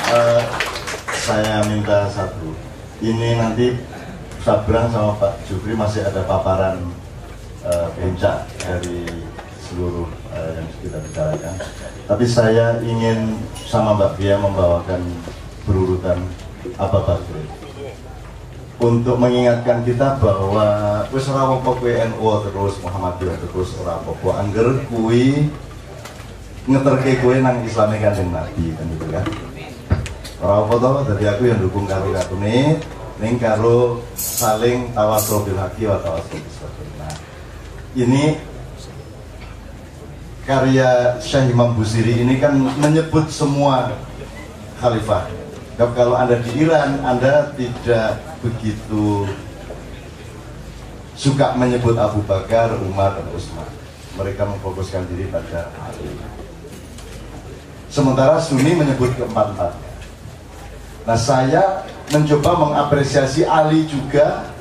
Eh, saya minta satu. Ini nanti Sabrang sama Pak Jufri masih ada paparan bencak dari seluruh yang kita bicarakan. Tapi saya ingin sama Mbak Bia membawakan berurutan apa Bakri untuk mengingatkan kita bahwa wis ora apa kowe NU terus Muhammadiyah terus ora apa-apa angger kuwi ngeterke kowe nang Islame Kanjeng Nabi kan gitu kan. Ora apa to dadi aku yang dukung karo katune ning karo saling tawasul bil haqi wa tawasul bis sabr. Nah, ini karya Syekh Imam Busiri ini kan menyebut semua khalifah. Kalau Anda di Iran, Anda tidak begitu suka menyebut Abu Bakar, Umar, dan Utsman. Mereka memfokuskan diri pada Ali. Sementara Sunni menyebut keempat-empatnya. Nah, saya mencoba mengapresiasi Ali juga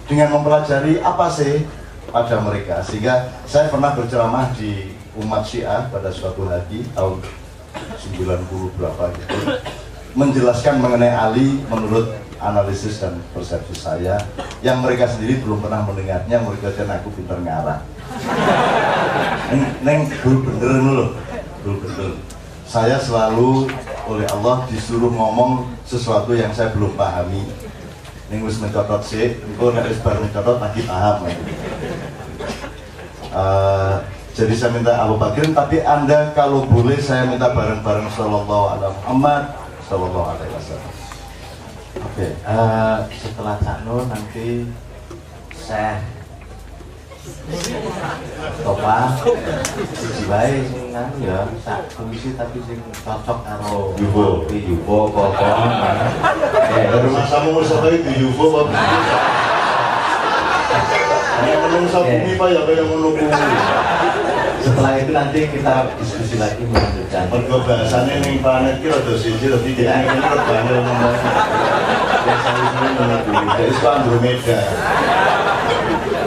dengan mempelajari apa sih pada mereka. Sehingga saya pernah berceramah di umat Syiah pada suatu hari tahun 90 berapa gitu, menjelaskan mengenai Ali menurut analisis dan persepsi saya yang mereka sendiri belum pernah mendengarnya. Mereka dan aku pinter ngarang. Neng bener loh, bener. Saya selalu oleh Allah disuruh ngomong sesuatu yang saya belum pahami. Neng wis mencotot sih, engko nek wis bar mencotot lagi paham. Jadi saya minta Abu Bakar, tapi Anda kalau boleh saya minta bareng-bareng sallallahu alaihi Muhammad sallallahu alaihi wasallam. Oke, setelah Cakno nanti saya Topa siji wae sing nang ya sak komisi tapi sing cocok karo Yubo apa. Rumah samu sampai di Yubo apa? Ini menungsa bumi Pak ya kayak menunggu. Setelah itu nanti kita diskusi lagi melanjutkan. Mergo bahasane ning planet ki rada siji dadi dene iki rebane ngomong. Ya sami-sami menunggu. Dari Andromeda.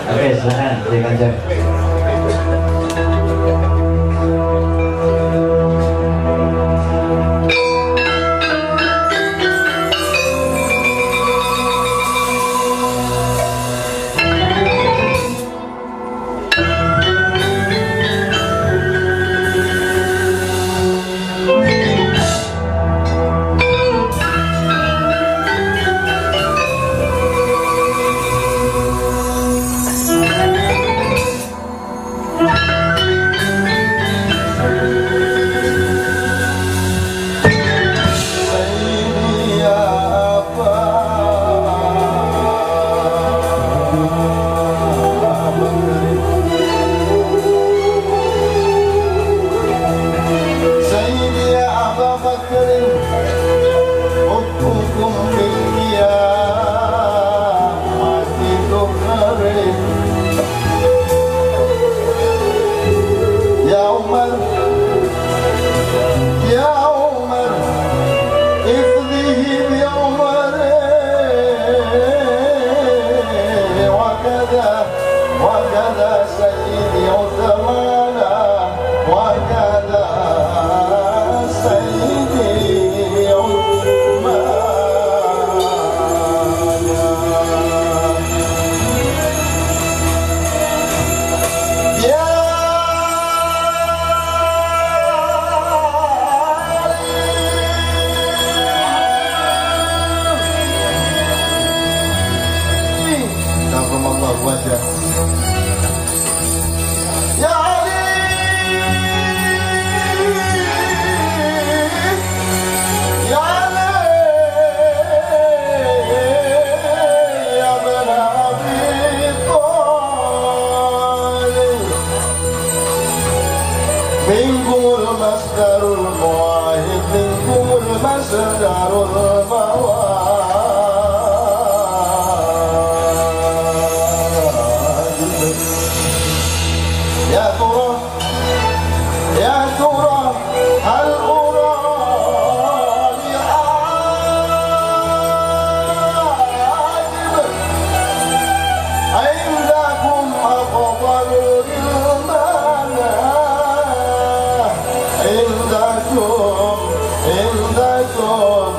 Oke, silakan Kiai Kanjeng. عندكم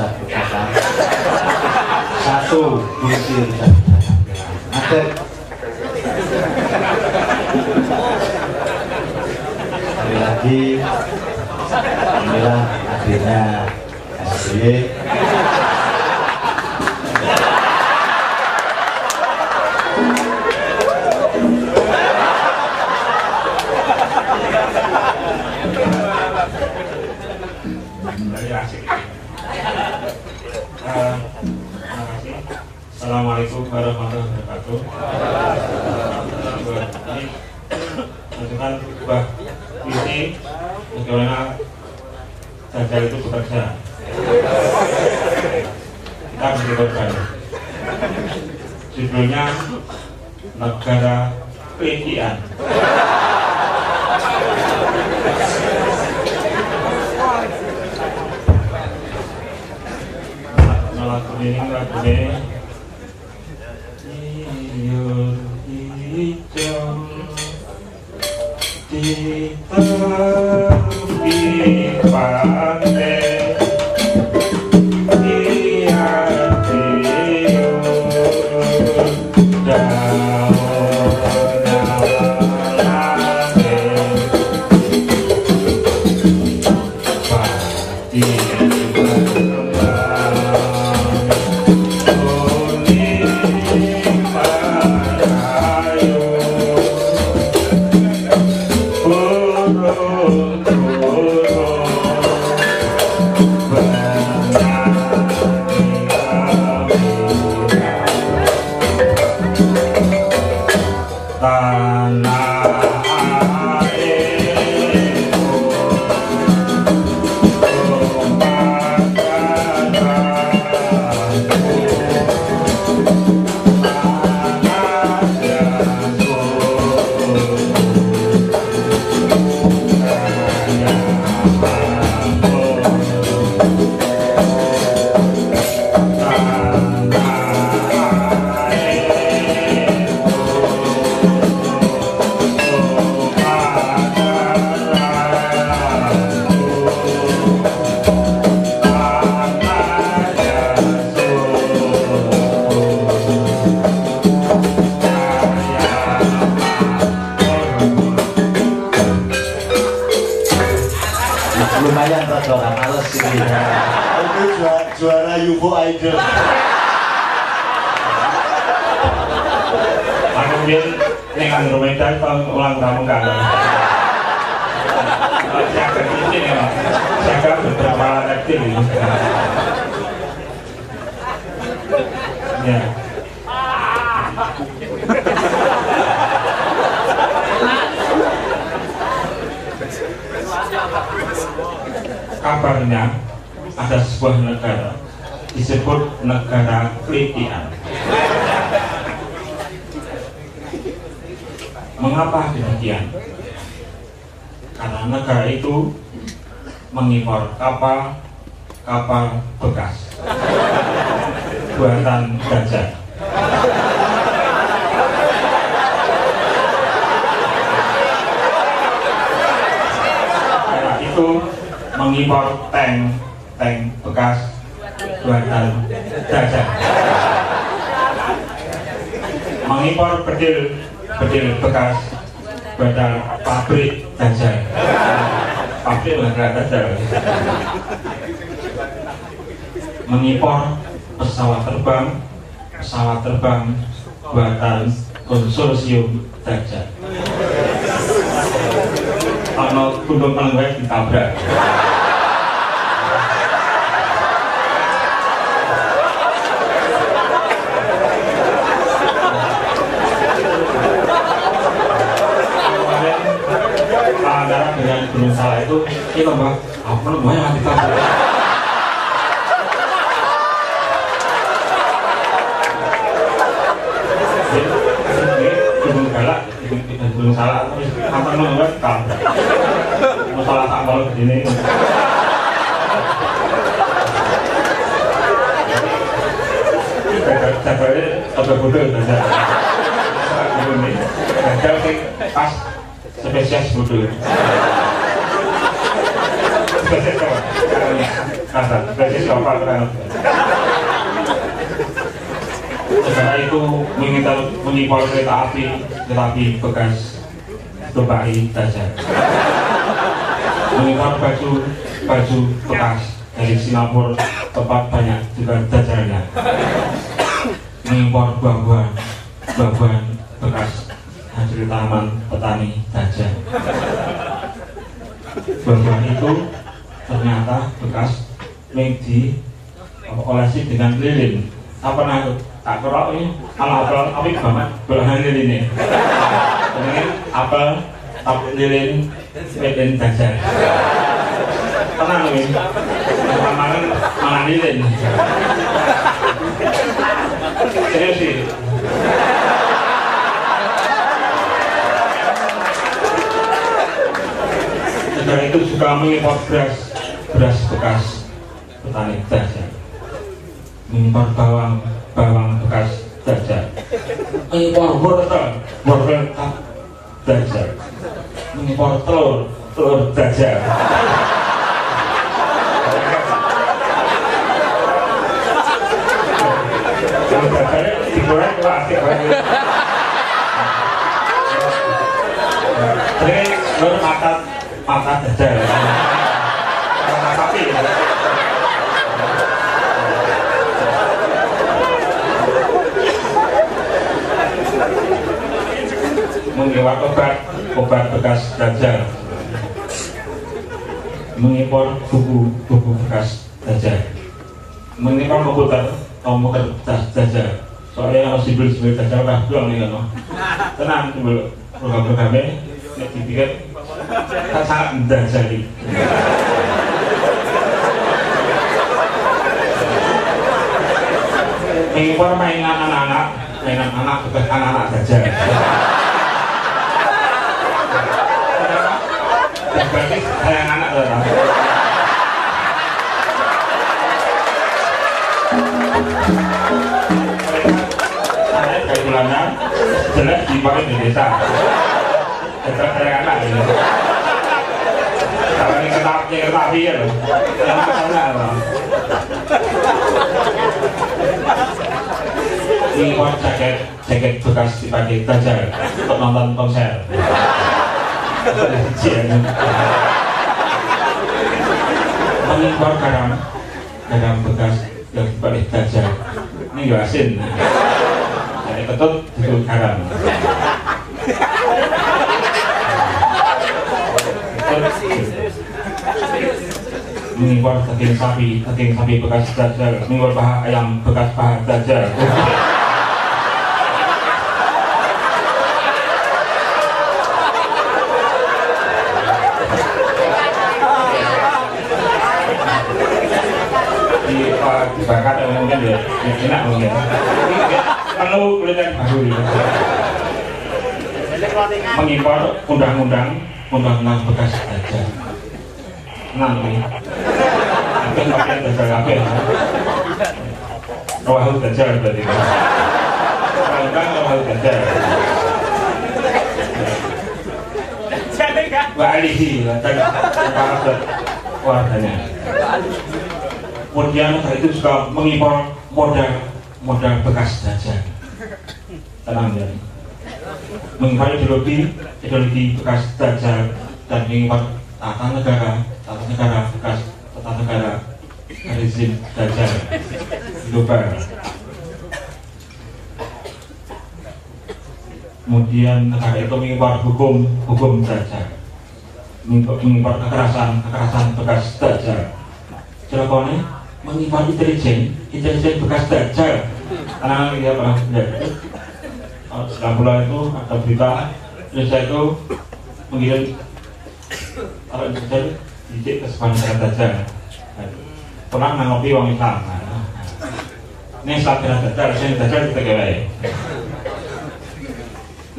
rusak-rusakan. Satu puisi rusak-rusakan. Ada. Sekali lagi, inilah akhirnya SBY. Assalamualaikum warahmatullahi wabarakatuh. Ini menunjukkan sebuah visi bagaimana Dajjal itu bekerja. Kita berkorban. Judulnya Negara Kelitian. Lagu ini Iyur hijau di tepi pantai, iya tiur lumayan rada ora males iki. Itu juara UFO Idol. Aku biar ning Andromeda tahun ulang tahun kan. Jaga ini ya, jaga beberapa aktif ini. Ya. Kabarnya ada sebuah negara disebut negara Kelitian. Mengapa demikian? Karena negara itu mengimpor kapal bekas buatan Dajjal. Karena itu mengimpor tank bekas buatan Dajjal, mengimpor bedil bekas buatan pabrik Dajjal, pabrik buatan Dajjal, mengimpor pesawat terbang buatan konsorsium Dajjal. Ono gunung Pelenggai ditabrak. Antara dengan Gunung Salak itu kita mbak, apa namanya mati tabrak. Gunung Galak, Gunung Salak, apa namanya tabrak. Masalah tak kalau begini. Jabarnya agak bodoh saja. Ini Dajjal pas spesies bodoh. Spesies apa? kasar, krisis lokal kan. Negara itu mengimpor kereta api bekas Dubai Dajjal, mengimpor baju bekas dari Singapura, tempat banyak juga Dajjalnya, mengimpor buah-buahan bekas hasil taman petani Dajjal. Buah-buahan itu ternyata bekas diolesi dengan lilin. Apa namanya? Tak kerok ini, apel tapi banget belahan lilin ini. Ini apel lilin lilin Dajjal. Tenang ini, malah lilin. Serius sih. Negara itu juga mengimpor beras bekas petani Dajjal, mengimpor bawang bekas Dajjal, mengimpor wortel Dajjal, mengimpor telur Dajjal. Kalau Dajjal digoreng plastik ini lor mata Dajjal, mata sapi. Mengimpor obat bekas Dajjal, mengimpor buku bekas Dajjal, mengimpor komputer Dajjal. Soalnya harus dibeli Dajjal lah, doang nih kan. Tenang, program-programnya dipikir kan sangat Dajjali. Mengimpor mainan anak bekas anak Dajjal. Berarti sayang anak loh. Saya kayak bulanan jelek dipakai di desa. Sayang anak gitu. Kalau ini kereta api ya loh. Yang masalah loh. Impor jaket bekas dipakai Dajjal untuk nonton konser. Mengimpor garam bekas yang dipakai Dajjal. Ini gak asin. Jadi ketut itu garam. Mengimpor daging sapi bekas Dajjal, mengimpor paha ayam bekas paha Dajjal. Dibakar mungkin ya, enak mungkin. Perlu kuliner baru ya. Mengimpor undang-undang bekas Dajjal. Nah ini, itu pakai Dajjal apa ya? Rawahul Dajjal berarti. Undang Rawahul Dajjal. Wa alihi dan para warganya. Kemudian itu juga mengimpor modal bekas Dajjal. Tenang ya. Mengimpor ideologi bekas Dajjal dan mengimpor tata negara bekas tata negara rezim Dajjal global. Kemudian negara itu mengimpor hukum Dajjal, mengimpor kekerasan bekas Dajjal. Contohnya mengimpor intelijen bekas Dajjal. Karena dia pernah lihat setelah bulan itu ada berita Indonesia itu mengirim orang Indonesia didik ke sepanjang Dajjal. Pernah mengopi orang Islam. Ini setelah Dajjal, saya Dajjal kita kira.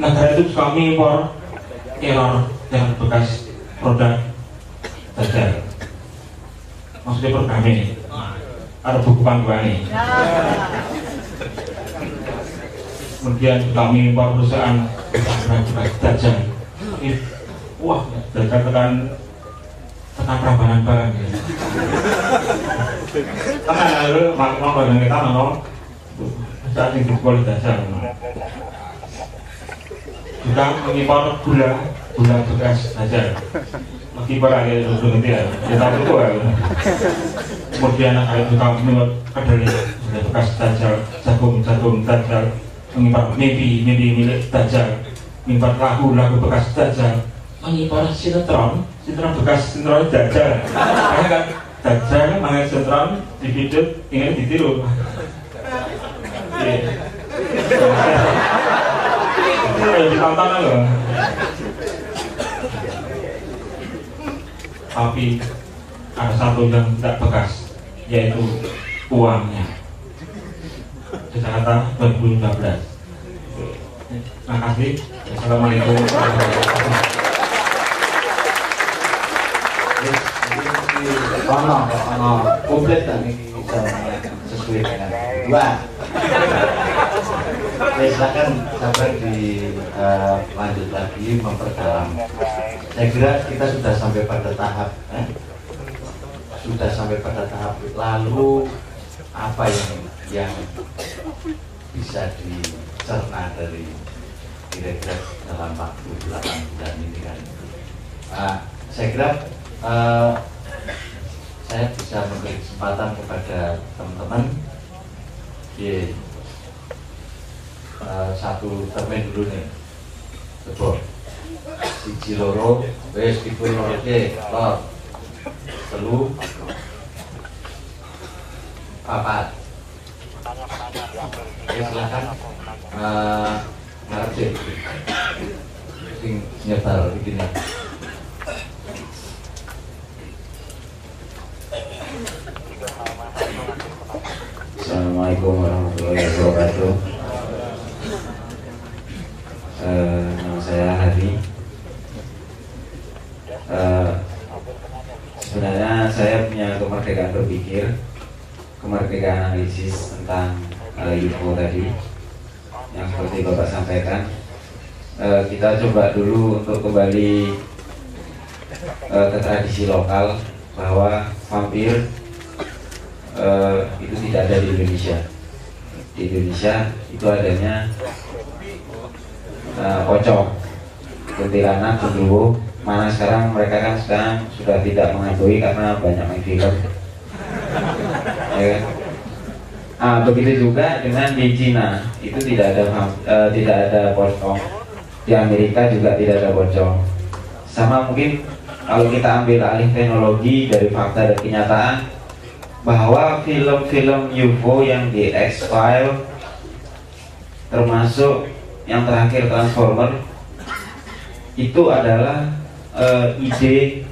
Negara itu suka mengimpor error bekas produk Dajjal. Maksudnya program ini ada buku panduan ini. Kemudian kami impor perusahaan bekas Dajjal. Wah, Dajjal tekan tekan Prambanan barang ya. Karena lalu makhluk kita nono saat ini boleh dasar. Juga mengimpor gula bekas dasar. Mengimpor aja dulu nanti ya. Kita butuh ya. Kemudian ada juga mengimpor kedelai bekas dasar, jagung dasar, mengimpor mimpi milik dasar, mengimpor lagu bekas dasar, mengimpor sinetron bekas sinetron dasar. Karena kan dasar mangan sinetron dividend ingin ditiru. Ditonton loh. Tapi ada satu yang tidak bekas, yaitu uangnya. Di Jakarta 2015. Terima kasih. Assalamualaikum warahmatullahi wabarakatuh. Komplit kan ini sesuai dengan dua. Silakan sampai lanjut lagi memperdalam. Saya kira kita sudah sampai pada tahap lalu apa yang bisa dicerna dari kira-kira dalam waktu 8 bulan ini kan. Saya kira saya bisa memberi kesempatan kepada teman-teman di satu termin dulu nih, coba siji loro wes dipun lorke lor telu papat. Ya silakan ngarep sing nyebar begini. Assalamualaikum warahmatullahi wabarakatuh. Nama saya Hadi. Sebenarnya saya punya kemerdekaan berpikir, kemerdekaan analisis tentang UFO tadi yang seperti Bapak sampaikan. Kita coba dulu untuk kembali ke tradisi lokal bahwa vampir itu tidak ada di Indonesia. Di Indonesia itu adanya pocong, kuntilanak, genderuwo. Mana sekarang mereka kan sekarang sudah tidak mengakui karena banyak main film. Ya kan? Begitu juga dengan di Cina itu tidak ada pocong. Di Amerika juga tidak ada pocong. Sama mungkin kalau kita ambil alih teknologi dari fakta dan kenyataan, bahwa film-film UFO yang di X-File termasuk yang terakhir Transformer itu adalah ide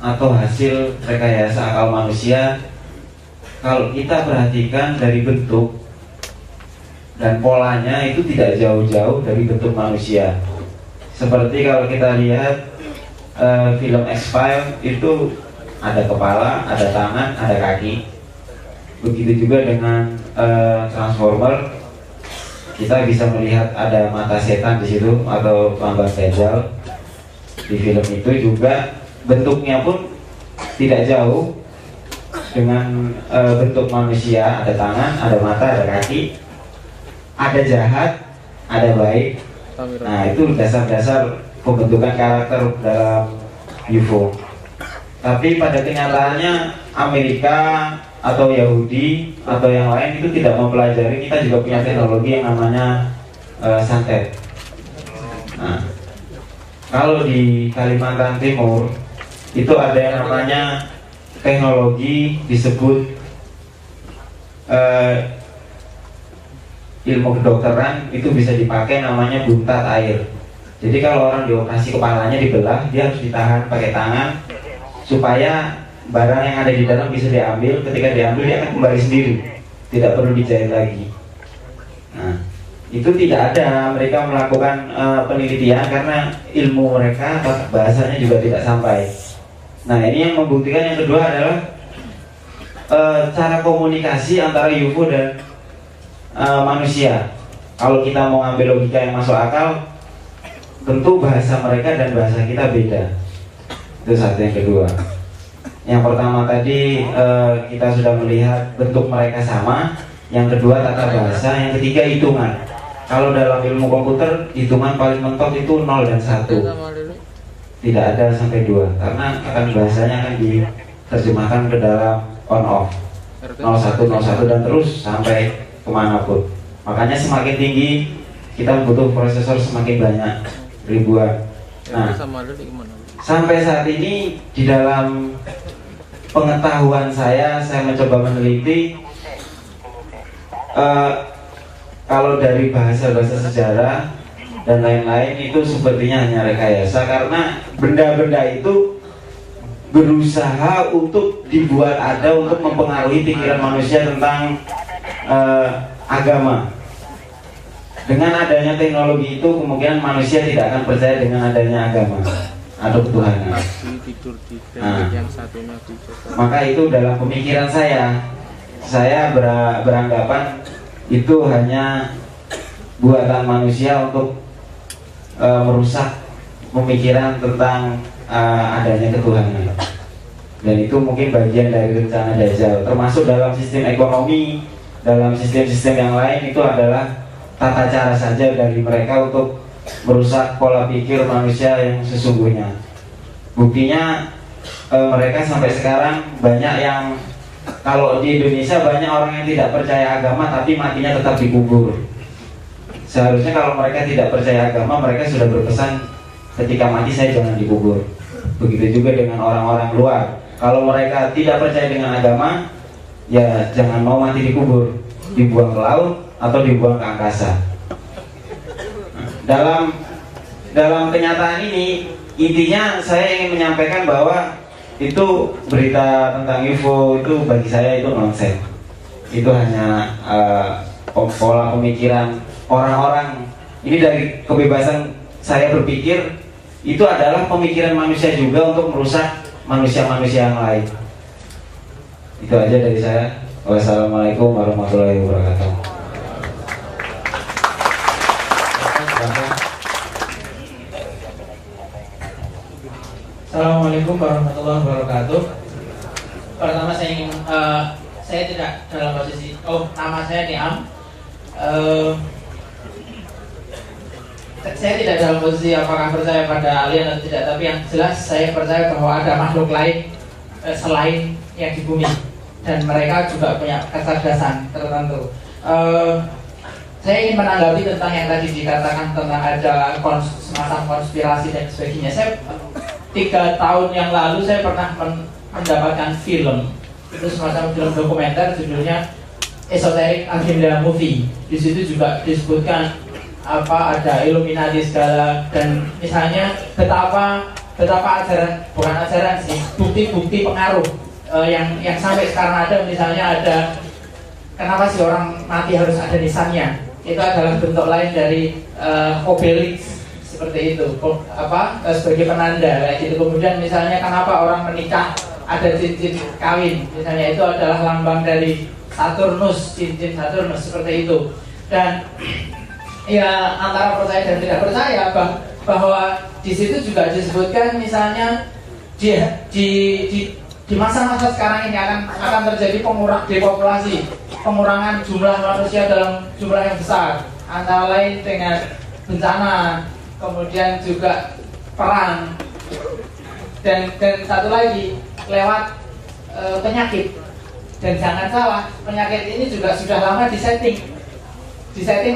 atau hasil rekayasa akal manusia. Kalau kita perhatikan dari bentuk dan polanya itu tidak jauh-jauh dari bentuk manusia. Seperti kalau kita lihat film X-File itu ada kepala, ada tangan, ada kaki. Begitu juga dengan Transformer, kita bisa melihat ada mata setan di situ atau lambang Dajjal. Di film itu juga bentuknya pun tidak jauh dengan bentuk manusia, ada tangan, ada mata, ada kaki, ada jahat, ada baik. Nah, itu dasar-dasar pembentukan karakter dalam UFO. Tapi pada kenyataannya Amerika atau Yahudi atau yang lain itu tidak mempelajari. Kita juga punya teknologi yang namanya santet. Nah, kalau di Kalimantan Timur itu ada yang namanya teknologi disebut ilmu kedokteran, itu bisa dipakai namanya buntat air. Jadi kalau orang dioperasi kepalanya dibelah, dia harus ditahan pakai tangan supaya barang yang ada di dalam bisa diambil. Ketika diambil dia akan kembali sendiri, tidak perlu dijahit lagi. Nah, itu tidak ada mereka melakukan penelitian karena ilmu mereka bahasanya juga tidak sampai. Nah, ini yang membuktikan. Yang kedua adalah cara komunikasi antara UFO dan manusia. Kalau kita mau ambil logika yang masuk akal, tentu bahasa mereka dan bahasa kita beda. Itu satu. Yang kedua, Yang pertama tadi kita sudah melihat bentuk mereka sama. Yang kedua tata bahasa. Yang ketiga hitungan. Kalau dalam ilmu komputer, hitungan paling mentok itu 0 dan 1. Tidak ada sampai 2. Karena akan bahasanya akan diterjemahkan ke dalam on off 01, 01 dan terus sampai kemanapun. Makanya semakin tinggi kita butuh prosesor semakin banyak, ribuan. Nah, sampai saat ini di dalam pengetahuan saya mencoba meneliti kalau dari bahasa-bahasa sejarah dan lain-lain itu sepertinya hanya rekayasa, karena benda-benda itu berusaha untuk dibuat ada untuk mempengaruhi pikiran manusia tentang agama. Dengan adanya teknologi itu kemungkinan manusia tidak akan percaya dengan adanya agama atau ketuhanan. Nah, maka itu dalam pemikiran saya beranggapan itu hanya buatan manusia untuk merusak pemikiran tentang adanya ketuhanan. Dan itu mungkin bagian dari rencana Dajjal. Termasuk dalam sistem ekonomi, dalam sistem-sistem yang lain, itu adalah tata cara saja dari mereka untuk merusak pola pikir manusia yang sesungguhnya. Buktinya mereka sampai sekarang banyak yang, kalau di Indonesia banyak orang yang tidak percaya agama tapi matinya tetap dikubur. Seharusnya kalau mereka tidak percaya agama, mereka sudah berpesan ketika mati saya jangan dikubur. Begitu juga dengan orang-orang luar. Kalau mereka tidak percaya dengan agama, ya jangan mau mati dikubur, dibuang ke laut atau dibuang ke angkasa. Dalam kenyataan ini, intinya saya ingin menyampaikan bahwa itu berita tentang UFO itu bagi saya itu nonsens. Itu hanya pola pemikiran orang-orang. Ini dari kebebasan saya berpikir, itu adalah pemikiran manusia juga untuk merusak manusia-manusia yang lain. Itu aja dari saya. Wassalamualaikum warahmatullahi wabarakatuh. Assalamualaikum warahmatullahi wabarakatuh. Pertama saya ingin saya tidak dalam posisi nama saya Niam. Saya tidak dalam posisi apakah percaya pada alien atau tidak, tapi yang jelas saya percaya bahwa ada makhluk lain selain yang di bumi, dan mereka juga punya kecerdasan tertentu. Saya ingin menanggapi tentang yang tadi dikatakan tentang ada semacam konspirasi dan sebagainya. Saya 3 tahun yang lalu saya pernah mendapatkan film, itu semacam film dokumenter judulnya Esoteric Agenda Movie. Di situ juga disebutkan ada Illuminati segala, dan misalnya betapa ajaran, bukan ajaran sih, bukti-bukti pengaruh yang sampai sekarang ada. Misalnya ada, kenapa sih orang mati harus ada nisannya? Itu adalah bentuk lain dari obelix seperti itu, sebagai penanda kayak gitu. Kemudian misalnya kenapa orang menikah ada cincin kawin, misalnya itu adalah lambang dari Saturnus, cincin Saturnus seperti itu. Dan ya antara percaya dan tidak percaya bahwa di situ juga disebutkan misalnya di masa-masa sekarang ini akan terjadi depopulasi, pengurangan jumlah manusia dalam jumlah yang besar, antara lain dengan bencana, kemudian juga perang, dan satu lagi lewat penyakit. Dan jangan salah, penyakit ini juga sudah lama disetting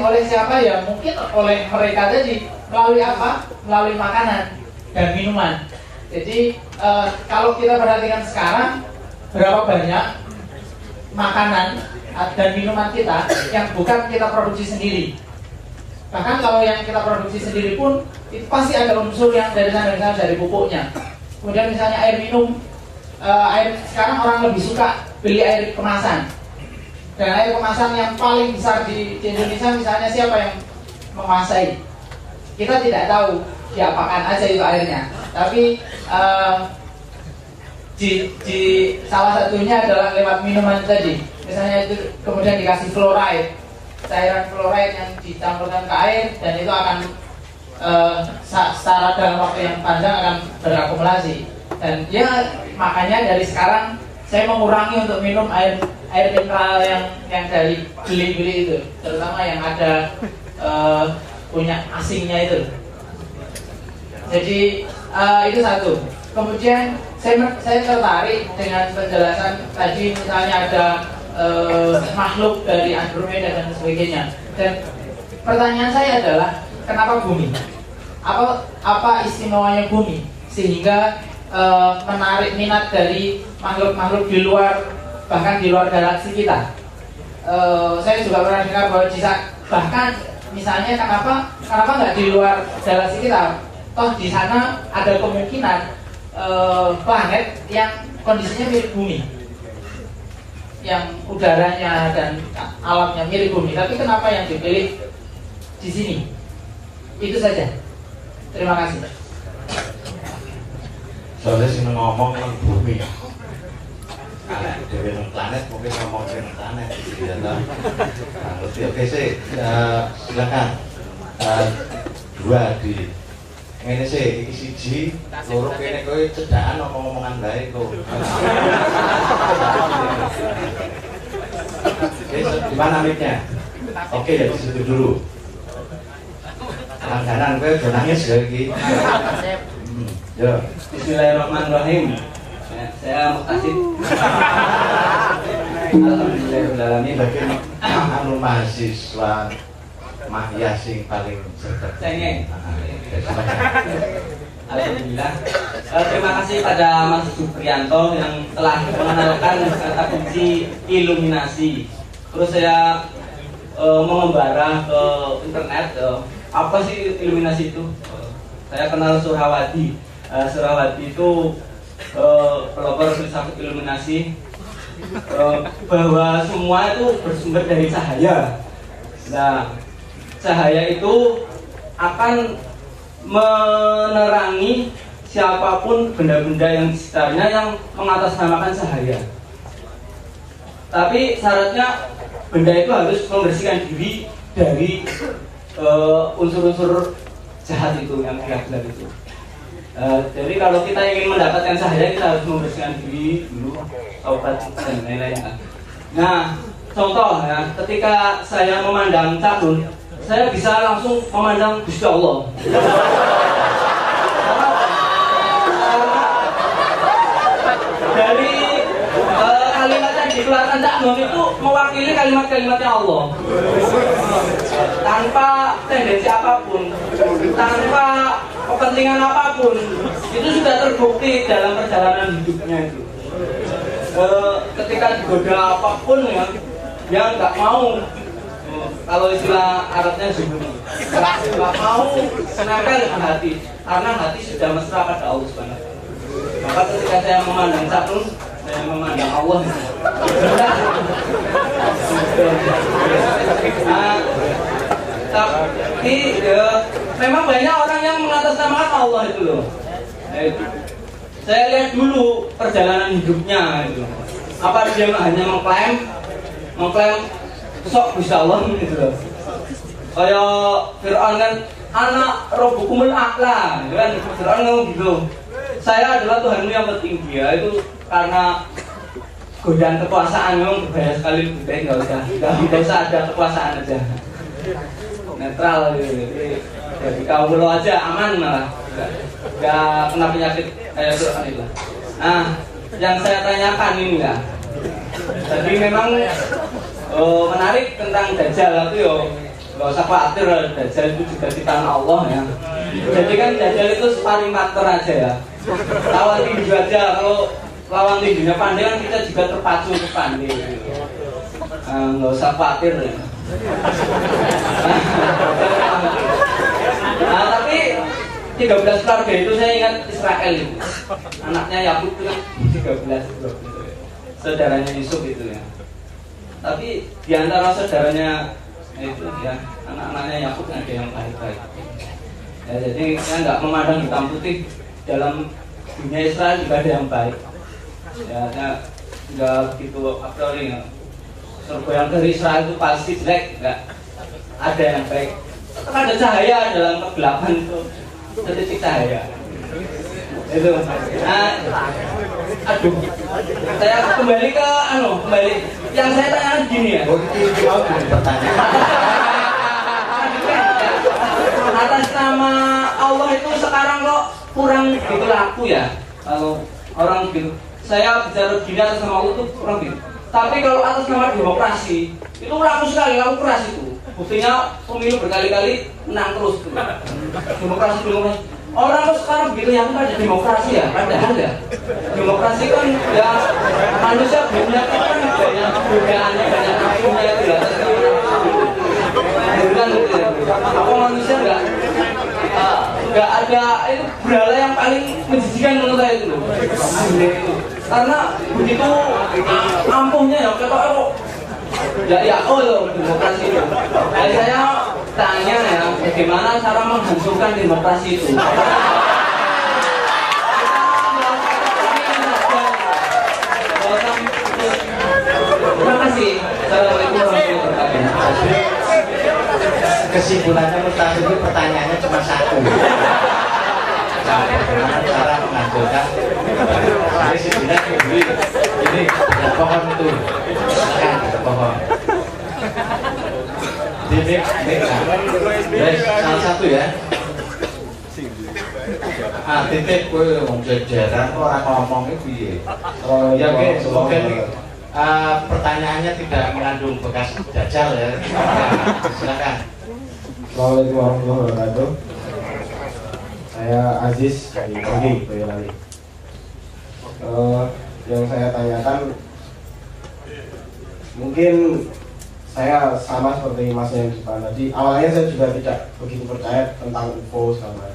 oleh siapa ya? Mungkin oleh mereka tadi, melalui apa? Melalui makanan dan minuman. Jadi kalau kita perhatikan sekarang, berapa banyak makanan dan minuman kita yang bukan kita produksi sendiri. Bahkan kalau yang kita produksi sendiri pun itu pasti ada unsur yang dari sana dari pupuknya. Kemudian misalnya air minum, sekarang orang lebih suka beli air kemasan. Dan air kemasan yang paling besar di Indonesia misalnya siapa yang menguasai? Kita tidak tahu diapakan aja itu airnya. Tapi di salah satunya adalah lewat minuman tadi. Misalnya itu kemudian dikasih fluoride, cairan fluoride yang dicampurkan ke air, dan itu akan secara dalam waktu yang panjang akan berakumulasi. Dan ya makanya dari sekarang saya mengurangi untuk minum air mineral yang dari beli-beli itu, terutama yang ada punya asingnya itu. Jadi itu satu. Kemudian saya tertarik dengan penjelasan tadi, misalnya ada makhluk dari Andromeda dan sebagainya. Dan pertanyaan saya adalah kenapa bumi? Apa istimewanya bumi sehingga menarik minat dari makhluk-makhluk di luar, bahkan di luar galaksi kita? Saya juga pernah dengar bahwa bahkan misalnya kenapa nggak di luar galaksi kita? Toh di sana ada kemungkinan planet yang kondisinya mirip bumi, yang udaranya dan alamnya mirip bumi. Tapi kenapa yang dipilih di sini? Itu saja. Terima kasih. Soalnya sih ngomong tentang bumi. Kalau dari planet mungkin ngomong tentang planet, ya toh. Oke sih, silakan. Dua di ini sih, iki siji, loro kene kowe cedakan ngomong-ngomongan baik kok. Di mana mic-nya? Oke, dari situ dulu. Langganan kowe udah nangis ya iki. Yo, Bismillahirrahmanirrahim. Saya Muktasid. Alhamdulillahirobbilalamin. bagi anu mahasiswa Mahya sing paling cerdas. Cengeng. Alhamdulillah. Terima kasih pada Mas Supriyanto yang telah mengenalkan kata kunci iluminasi. Terus saya mengembara ke internet, apa sih iluminasi itu? Saya kenal Surawadi. Surawadi itu pelopor filsafat iluminasi, bahwa semua itu bersumber dari cahaya. Nah, cahaya itu akan menerangi siapapun benda-benda yang di sekitarnya yang mengatasnamakan cahaya. Tapi syaratnya benda itu harus membersihkan diri dari unsur-unsur jahat itu, yang gelap-gelap itu. Jadi kalau kita ingin mendapatkan cahaya, kita harus membersihkan diri dulu, taubat dan lain-lain. Nah, contoh ya, ketika saya memandang Cak Nun, saya bisa langsung memandang Gusti Allah. Dari kalimat yang dikeluarkan Cak Nun itu mewakili kalimat-kalimatnya Allah, tanpa tendensi apapun, tanpa kepentingan apapun. Itu sudah terbukti dalam perjalanan hidupnya itu. Ketika digoda apapun yang nggak mau, kalau istilah Arabnya zuhud, nggak mau nempel dengan hati, karena hati sudah mesra pada Allah Subhanahu. Maka ketika saya memandang Cak Nun, saya memandang Allah. Tapi memang banyak orang yang mengatasnamakan Allah itu loh. Saya lihat dulu perjalanan hidupnya itu. Apa dia hanya mengklaim sok Gusti Allah gitu loh. Kayak Fir'aun kan, anak Rabbukumul A'la, kan Fir'aun ngomong gitu. Saya adalah Tuhanmu yang tertinggi. Ya, itu karena godaan kekuasaan memang berbahaya sekali, lebih baik nggak usah ada kekuasaan aja, netral gitu. Jadi kaum lo aja aman, malah nggak kena penyakit kayak Fir'aun itu. Nah, yang saya tanyakan ini ya, jadi memang menarik tentang Dajjal itu yo, nggak usah khawatir, Dajjal itu juga ciptaan Allah ya. Jadi kan Dajjal itu sparring partner aja ya, lawan tinju aja. Kalau lawan tinjunya pandai kan kita juga terpacu untuk pandai. Nggak usah khawatir ya. Nah, tapi 13 keluarga itu saya ingat Israel itu, anaknya Yakub itu kan 13 saudaranya Yusuf itu ya. Tapi di antara saudaranya itu ya, anak-anaknya Yakub ada yang baik-baik. Ya, jadi saya nggak memandang hitam putih, dalam dunia Israel juga ada yang baik. Ya, saya nggak begitu a priori ya. Surga yang dari Israel itu pasti jelek, nggak ada yang baik. Tetap ada cahaya dalam kegelapan itu, setitik cahaya. Itu. Aduh. Saya kembali ke yang saya tanyakan gini ya. Oh, itu mau pertanyaan. Atas nama Allah itu sekarang kok kurang gitu laku ya. Kalau orang gitu, saya bicara gini atas nama Allah itu kurang gitu. Tapi kalau atas nama demokrasi itu laku sekali, laku keras itu. Buktinya pemilu berkali-kali menang terus tuh. Demokrasi. Orang kok sekarang begitu yang pada demokrasi ya, padahal ya demokrasi kan ya manusia banyak kan banyak kebudayaannya, banyak nafsunya itu ya. Bukan gitu ya. Apa manusia nggak ada itu berhala yang paling menjijikan menurut saya itu loh. Karena begitu ampuhnya ya kata demokrasi itu. Saya tanya ya, bagaimana cara menghancurkan demokrasi itu? Terima kasih. Assalamualaikum warahmatullahi wabarakatuh. Kesimpulannya Ustaz itu pertanyaannya cuma satu. Bagaimana cara menghancurkan? Jadi sebenarnya ini ada pohon itu, kan ada pohon. Ini salah satu ya. Titik kowe wong jajaran orang ngomong itu ya. Mungkin pertanyaannya tidak mengandung bekas jajal ya. Silakan. Assalamualaikum warahmatullahi wabarakatuh. Saya Aziz dari Boyolali. Yang saya tanyakan mungkin saya sama seperti Mas yang di depan tadi. Awalnya saya juga tidak begitu percaya tentang UFO sama.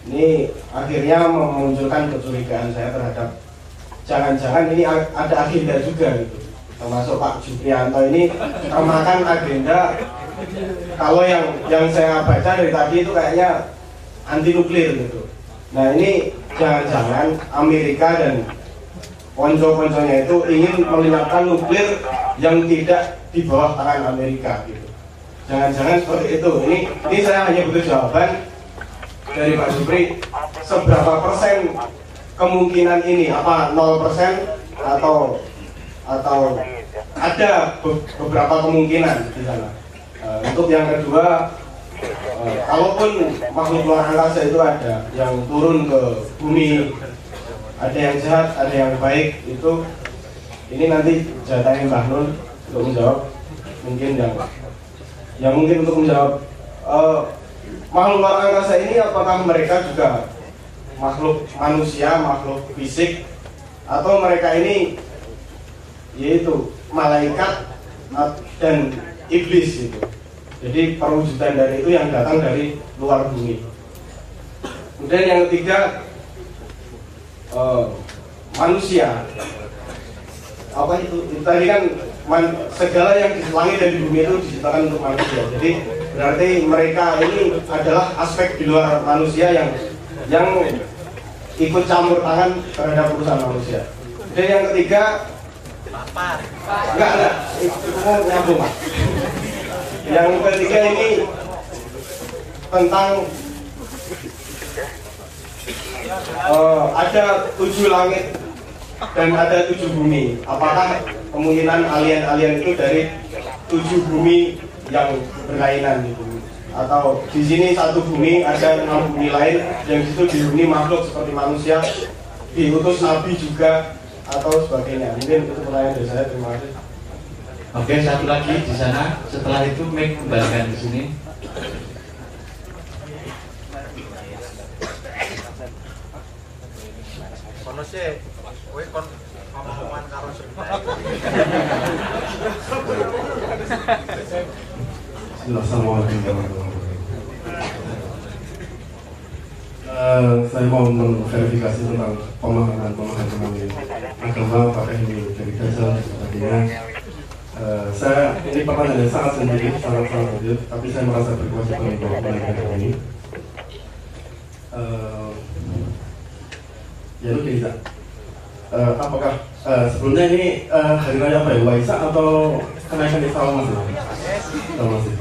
Ini akhirnya memunculkan kecurigaan saya terhadap jangan-jangan ini ada agenda juga gitu. Termasuk Pak Juprianto ini termakan agenda. Kalau yang saya baca dari tadi itu kayaknya anti nuklir gitu. Nah ini jangan-jangan Amerika dan ponco-ponconya itu ingin melibatkan nuklir yang tidak di bawah tangan Amerika gitu. Jangan-jangan seperti itu. Ini saya hanya butuh jawaban dari Pak Supri. Seberapa persen kemungkinan ini? Apa 0% atau ada beberapa kemungkinan di sana? Untuk yang kedua, kalaupun makhluk luar angkasa itu ada yang turun ke bumi, ada yang jahat, ada yang baik, itu ini nanti jatahnya Mbah Nun untuk menjawab. Mungkin yang mungkin untuk menjawab makhluk luar angkasa ini apakah mereka juga makhluk manusia, makhluk fisik, atau mereka ini yaitu malaikat dan iblis itu. Jadi perwujudan dari itu yang datang dari luar bumi. Kemudian yang ketiga, manusia. Apa itu? Tadi kan segala yang di langit dan di bumi itu diciptakan untuk manusia. Jadi berarti mereka ini adalah aspek di luar manusia yang ikut campur tangan terhadap urusan manusia. Dan yang ketiga, enggak, itu nyambung. Yang ketiga ini tentang ada 7 langit dan ada 7 bumi. Apakah kemungkinan alien-alien itu dari 7 bumi yang berlainan gitu? Atau di sini 1 bumi, ada 6 bumi lain yang situ dihuni makhluk seperti manusia, diutus nabi juga atau sebagainya. Mungkin itu pertanyaan dari saya. Terima kasih. Oke, satu lagi di sana. Setelah itu mic kembalikan di sini. Kono sih, kowe kon ngomong-ngomongan karo Assalamualaikum warahmatullahi wabarakatuh. Saya mau mengverifikasi tentang pemahaman agama, apakah ini dari Dajjal dan sebagainya. Saya ini pertanyaan yang sangat sensitif, sangat sensitif, tapi saya merasa berkewajiban untuk menanyakan ini. Ya itu gini, apakah sebelumnya ini hari raya apa ya, Waisak atau kenaikan Isa Al-Masih?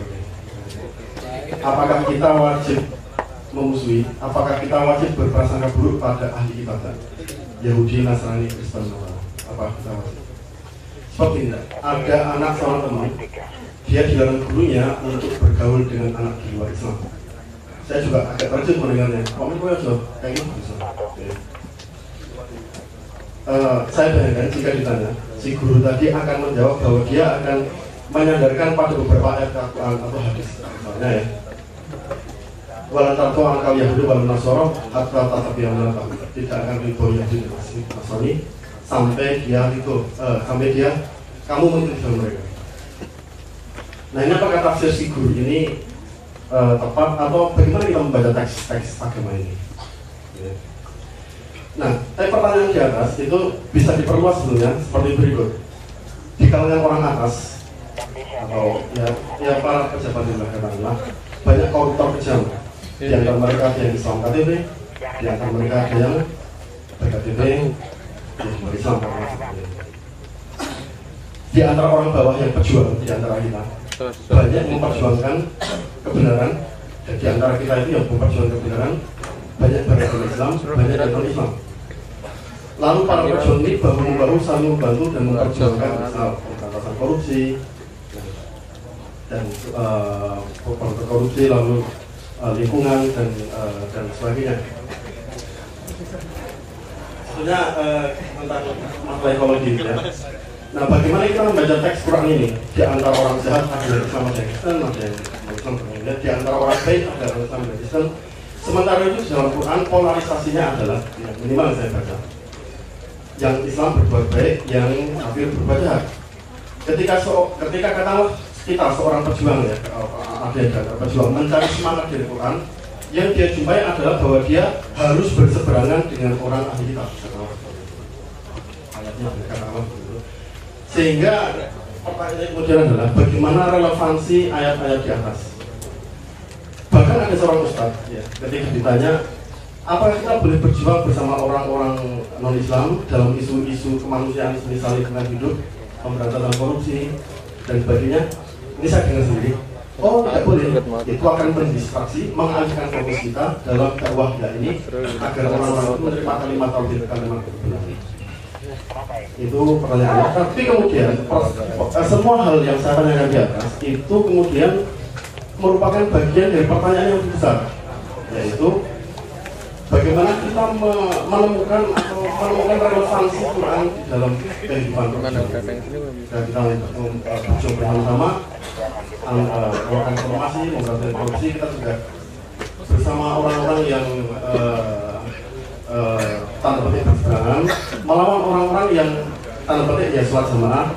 Apakah kita wajib memusuhi, apakah kita wajib berprasangka buruk pada ahli ibadah Yahudi, Nasrani, Kristen, apa kita wajib? Sebab ini, ada anak seorang teman, dia dilarang gurunya untuk bergaul dengan anak di luar Islam. Saya juga agak terkejut mendengarnya. Kok gue aja kayak gitu bisa? Saya bayangkan jika ditanya, si guru tadi akan menjawab bahwa dia akan menyandarkan pada beberapa ayat Al-Quran atau hadis, misalnya ya. Walan tarto angkal Yahudi walan Nasoro hatta tatabiyanna lahum. Tidak akan ridho Yahudi dan Nasrani sampai dia itu kamu mengikuti mereka. Nah, ini apakah tafsir si guru ini tepat atau bagaimana kita membaca teks agama ini? Nah, pertanyaan di atas itu bisa diperluas sebenarnya seperti berikut. Di kalangan orang atas atau ya para pejabat di belakang banyak koruptor kejam. Di antara mereka ada yang Islam KTP, di antara mereka ada yang BKTP, yang Islam KTP. Di antara orang bawah yang pejuang, di antara kita banyak memperjuangkan kebenaran, dan di antara kita itu yang memperjuangkan kebenaran banyak beragama Islam, banyak yang non-Islam. Lalu para pejuang ini bahu-membahu saling membantu dan memperjuangkan pemberantasan korupsi dan korupsi, lalu lingkungan dan sebagainya. Sebenarnya tentang masalah ekologi ya. Nah, bagaimana kita membaca teks Quran ini? Di antara orang jahat ada yang Islam, ada yang Kristen, ada yang Islam. Di antara orang baik ada yang Islam dan Kristen. Sementara itu dalam Quran polarisasinya adalah minimal yang saya baca, yang Islam berbuat baik, yang kafir berbuat jahat. Ketika katakanlah kita seorang pejuang ya, pejuang mencari semangat dari Quran, yang dia jumpai adalah bahwa dia harus berseberangan dengan orang ahli kitab. Ayatnya berkata begitu. Sehingga pertanyaan kemudian adalah bagaimana relevansi ayat-ayat di atas. Bahkan ada seorang ustaz ya, ketika ditanya apakah kita boleh berjuang bersama orang-orang non-Islam dalam isu-isu kemanusiaan misalnya lingkungan hidup, pemberantasan korupsi dan sebagainya. Ini saya dengar sendiri. Oh, tidak boleh. Itu akan mendistraksi, mengalihkan fokus kita dalam dakwah ini agar orang-orang itu menerima kalimat tauhid, kalimat kebenaran. Itu pertanyaannya. Tapi kemudian semua hal yang saya tanyakan di atas itu kemudian merupakan bagian dari pertanyaan yang lebih besar, yaitu bagaimana kita menemukan relevansi Quran di dalam kehidupan kita. Dan kita berjuang bersama-sama melakukan informasi, memberantas korupsi. Kita juga bersama orang-orang yang tanda petik berseberangan melawan orang-orang yang tanda petik ya sholat jamaah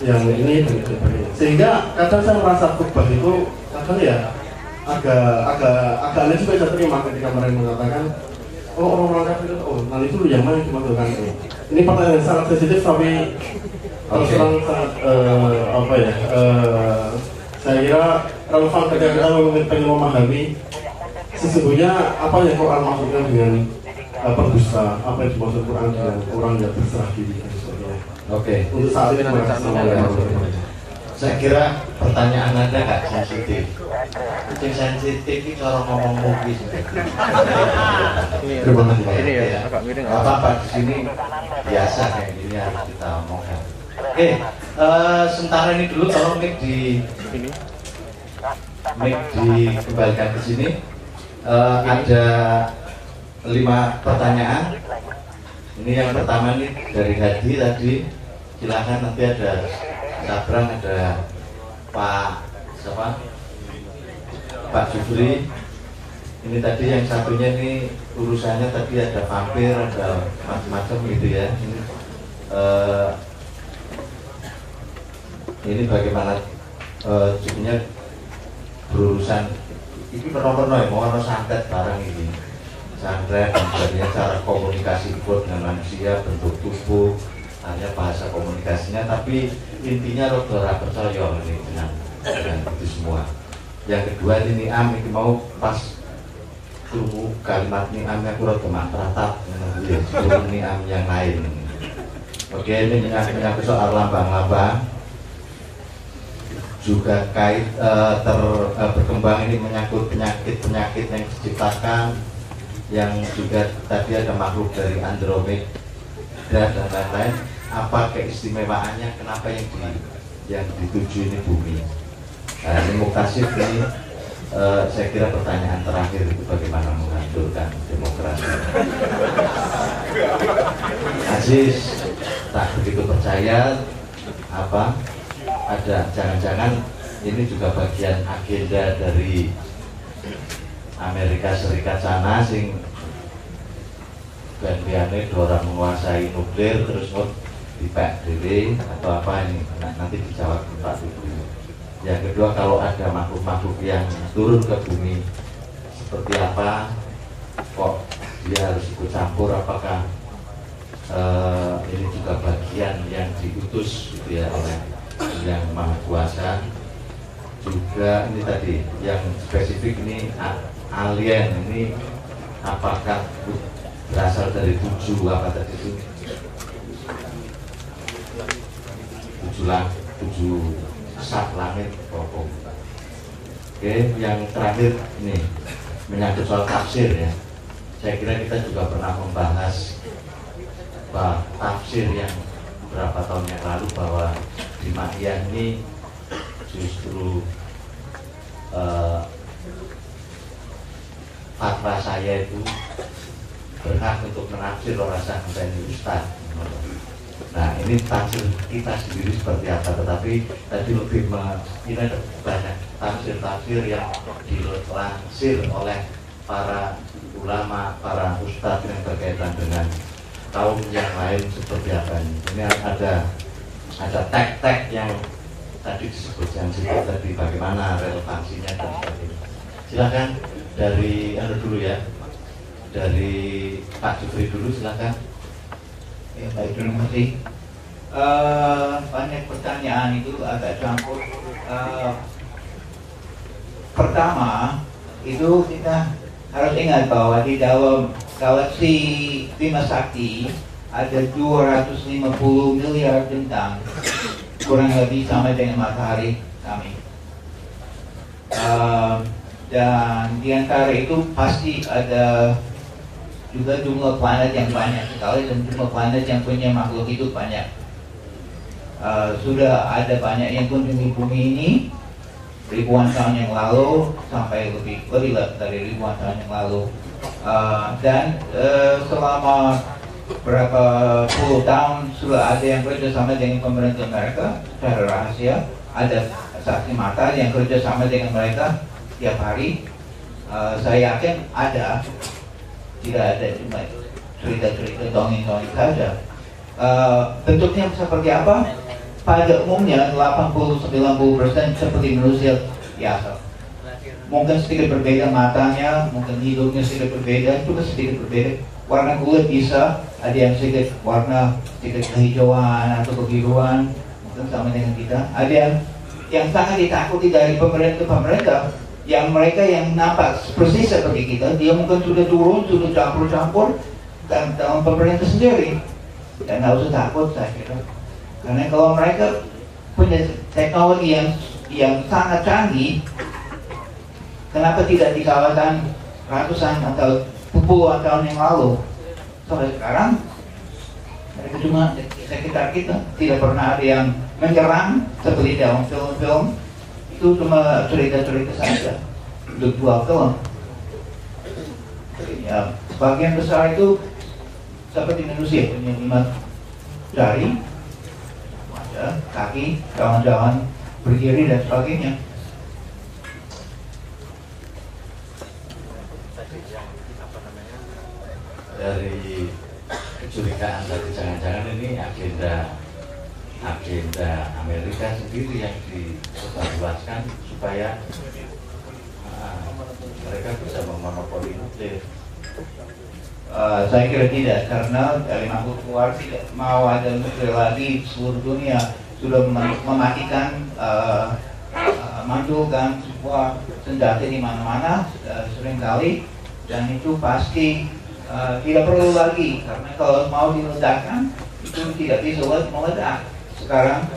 yang ini dan sebagainya. Sehingga kadang saya merasa khutbah itu kadang ya agak aneh juga saya terima ketika mereka mengatakan oh orang-orang kafir itu nanti itu yang mana yang dimaksudkan itu. Ini pertanyaan yang sangat sensitif tapi terus terang sangat saya kira relevan ketika kita pengen memahami sesungguhnya apa yang Quran maksudkan dengan berdusta, apa yang dimaksud Quran dengan orang yang berserah diri dan sebagainya. Oke. Untuk saat ini saya kira pertanyaan Anda nggak sensitif. Yang sensitif itu cara ngomong mungkin. Ini ya, agak miring. Apa di sini biasa kayak gini harus kita omongkan. Oke, sementara ini dulu tolong mic dikembalikan ke sini. Ada 5 pertanyaan. Ini yang pertama nih dari Hadi tadi. Silakan, nanti ada Sabrang, ada Pak Jufri. Ini tadi yang satunya nih urusannya tadi ada vampir, ada macam-macam gitu ya. Ini bagaimana jadinya berurusan ini pernah ya mau santet barang ini santet dan sebagainya, cara komunikasi dengan manusia, bentuk tubuh, hanya bahasa komunikasinya, tapi intinya roda percaya ini dengan itu semua. Yang kedua ini ni'am, ini mau pas tunggu kalimat ni'amnya kurang kemak teratap sebelum ni'am yang lain. Oke, ini menyangkut soal lambang-lambang. juga berkembang ini menyangkut penyakit-penyakit yang diciptakan, yang juga tadi ada makhluk dari Andromeda dan lain-lain. Apa keistimewaannya, kenapa yang dituju ini bumi? Nah, ini Muktasib ini saya kira pertanyaan terakhir itu bagaimana menghancurkan demokrasi. Aziz tak begitu percaya apa ada jangan-jangan ini juga bagian agenda dari Amerika Serikat sana sing gantiannya orang menguasai nuklir terus di PDW atau apa ini nanti dijawab Pak Ibu. Yang kedua, kalau ada makhluk-makhluk yang turun ke bumi seperti apa, kok dia harus ikut campur, apakah ini juga bagian yang diutus gitu ya oleh yang Maha Kuasa. Juga ini tadi yang spesifik ini alien ini apakah berasal dari 7 apa tadi itu 7 sat langit pokok. Oke, yang terakhir ini menyangkut soal tafsir ya. Saya kira kita juga pernah membahas tafsir yang beberapa tahun yang lalu bahwa di Mahiyah ini justru fatwa saya itu berhak untuk menafsir orang sampai Ustaz. Nah ini tafsir kita sendiri seperti apa, tetapi tadi lebih kita ada banyak tafsir-tafsir yang dilansir oleh para ulama, para ustadz yang berkaitan dengan kaum yang lain seperti apa ini. Ini ada tag-tag yang tadi disebutkan tadi bagaimana relevansinya dan sebagainya. Silakan dari Anda dulu ya, dari Pak Jufri dulu silakan. Ya, baik, terima kasih. Banyak pertanyaan itu agak campur. Pertama, itu kita harus ingat bahwa di dalam galaksi Bima Sakti ada 250 miliar bintang, kurang lebih sama dengan matahari kami. Dan di antara itu pasti ada juga jumlah planet yang banyak sekali dan jumlah planet yang punya makhluk hidup banyak. Sudah ada banyak yang kunjungi bumi ini ribuan tahun yang lalu sampai lebih dari ribuan tahun yang lalu. Dan selama berapa puluh tahun sudah ada yang kerjasama dengan pemerintah Amerika secara rahasia. Ada saksi mata yang kerjasama dengan mereka tiap hari. Saya yakin ada. Tidak ada cuma cerita-cerita dongeng-dongeng saja. Bentuknya seperti apa? Pada umumnya 80-90% seperti manusia biasa. Mungkin sedikit berbeda matanya, mungkin hidungnya sedikit berbeda, juga sedikit berbeda. Warna kulit bisa, ada yang sedikit warna sedikit kehijauan atau kebiruan, mungkin sama dengan kita. Ada yang sangat ditakuti dari pemerintah. Yang mereka yang nampak persis seperti kita, dia mungkin sudah turun, sudah campur-campur dan dalam pemerintah sendiri. Dan nggak usah takut saya kira. Karena kalau mereka punya teknologi yang sangat canggih, kenapa tidak dikalahkan ratusan atau puluhan tahun yang lalu? Sampai sekarang mereka cuma sekitar kita, tidak pernah ada yang menyerang seperti dalam film-film. Itu cuma cerita-cerita saja untuk 2 film. Ya, sebagian besar itu seperti manusia punya 5 jari, wajah, kaki, kawan-kawan berdiri dan sebagainya. Dari kecurigaan tadi jangan-jangan ini agenda Amerika sendiri yang disebarluaskan supaya mereka bisa memonopoli nuklir. Saya kira tidak, karena dari makhluk luar tidak mau ada nuklir lagi. Seluruh dunia sudah mematikan, mandulkan sebuah senjata di mana-mana seringkali, dan itu pasti tidak perlu lagi, karena kalau mau diledakkan itu tidak bisa meledak. Sekarang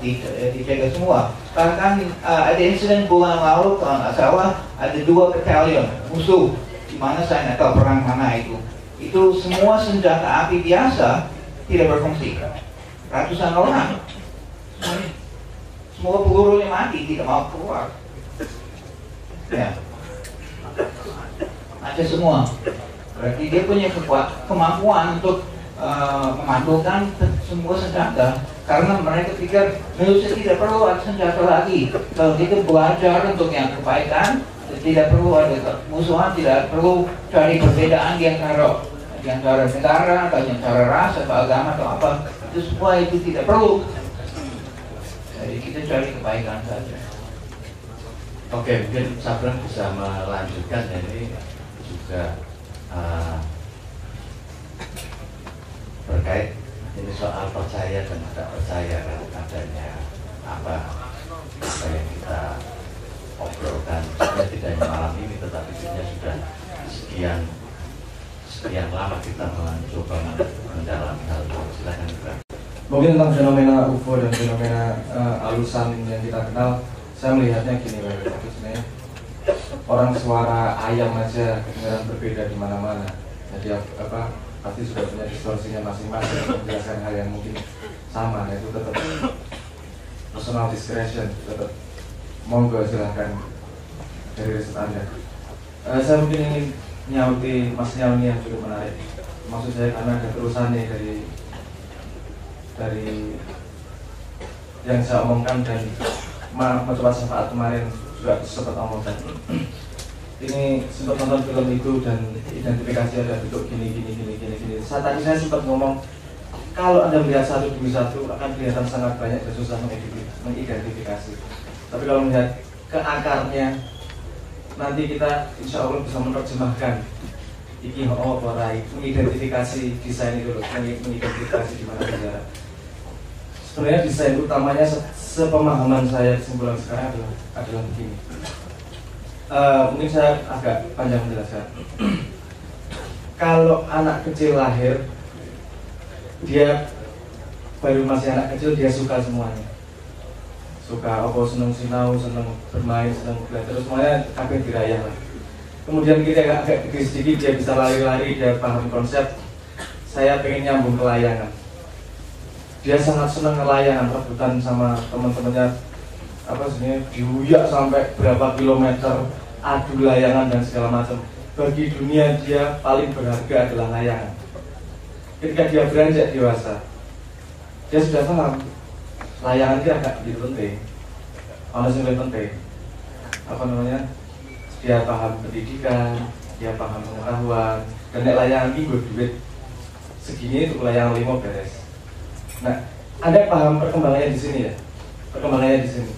dijaga semua. Bahkan ada insiden bulan lalu kalau nggak salah ada 2 battalion musuh di mana saya nggak tahu perang mana itu semua senjata api biasa tidak berfungsi, ratusan orang semua pelurunya mati, tidak mau keluar ya, ada semua. Berarti dia punya kemampuan untuk memantulkan semua senjata, karena mereka pikir manusia tidak perlu ada senjata lagi. Kalau kita belajar untuk yang kebaikan, tidak perlu ada musuhan, tidak perlu cari perbedaan di antara negara atau di antara ras atau agama atau apa. Itu semua itu tidak perlu. Jadi kita cari kebaikan saja. Oke, mungkin Sabran bisa melanjutkan ya, ini juga terkait ini soal percaya dan tidak percaya kan adanya apa yang kita obrolkan sudah tidak hanya malam ini tetapi sudah sekian lama kita mencoba mendalami hal itu. Silakan juga. Mungkin tentang fenomena UFO dan fenomena alusan yang kita kenal, saya melihatnya gini Pak, sebenarnya orang suara ayam aja kedengaran berbeda di mana-mana. Jadi pasti sudah punya distorsinya masing-masing untuk menjelaskan hal yang mungkin sama. Itu tetap personal discretion, tetap monggo silahkan dari riset Anda. Saya mungkin ingin nyauti Mas Nyalmi yang cukup menarik. Maksud saya karena ada terusannya dari yang saya omongkan dan mencoba syafaat kemarin juga sempat omongkan. Ini sempat nonton film itu dan identifikasi ada bentuk gini. Tadi saya sempat ngomong kalau Anda melihat satu demi satu akan kelihatan sangat banyak dan susah mengidentifikasi. Tapi kalau melihat ke akarnya, nanti kita insya Allah bisa menerjemahkan iki warai, mengidentifikasi desain itu loh, mengidentifikasi di mana sejarah. Sebenarnya desain utamanya sepemahaman saya kesimpulan sekarang adalah begini. Mungkin saya agak panjang menjelaskan. Kalau anak kecil lahir, dia baru masih anak kecil, dia suka semuanya. Suka seneng sinau, seneng bermain, seneng belajar, semuanya kabeh dirayah lah. Kemudian kita agak gede sedikit, dia bisa lari-lari, dia paham konsep. Saya pengen nyambung ke layangan. Dia sangat senang ngelayangan, rebutan sama teman-temannya, diuyak sampai berapa kilometer, adu layangan dan segala macam. Bagi dunia dia paling berharga adalah layangan. Ketika dia beranjak dewasa, dia sudah paham layangan itu agak begitu penting. Ono sing penting. Dia paham pendidikan, dia paham pengetahuan, dan layangan ini duit segini untuk layangan 5 beres. Nah, Anda paham perkembangannya di sini ya? Perkembangannya di sini.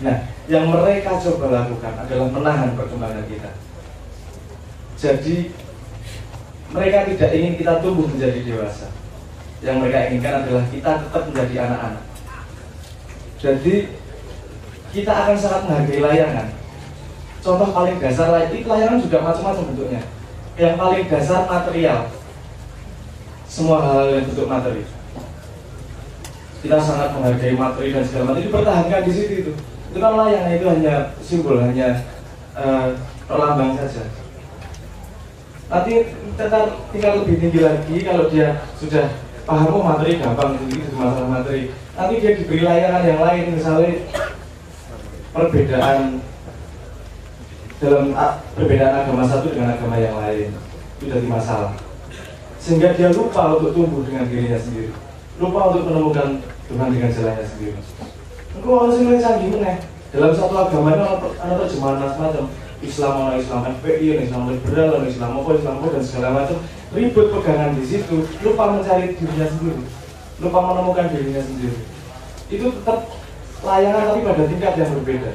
Nah, yang mereka coba lakukan adalah menahan perkembangan kita. Jadi, mereka tidak ingin kita tumbuh menjadi dewasa. Yang mereka inginkan adalah kita tetap menjadi anak-anak. Jadi, kita akan sangat menghargai layangan. Contoh paling dasar layangan juga macam-macam bentuknya. Yang paling dasar material. Semua hal yang bentuk materi. Kita sangat menghargai materi dan segala macam, itu pertahankan di situ itu. Itu kan layangan itu hanya simbol, hanya perlambang saja. Nanti tinggal lebih tinggi lagi kalau dia sudah paham materi gampang itu masalah materi. Nanti dia diberi layangan yang lain, misalnya perbedaan agama satu dengan agama yang lain itu jadi masalah. Sehingga dia lupa untuk tumbuh dengan dirinya sendiri, lupa untuk menemukan Tuhan dengan jalannya sendiri. Engkau harus mulai canggih meneh. Dalam satu agama itu ada terjemahan macam Islam, Islam FPI, Islam liberal, Islam dan segala macam. Ribut pegangan di situ, lupa mencari dirinya sendiri, lupa menemukan dirinya sendiri. Itu tetap layangan tapi pada tingkat yang berbeda.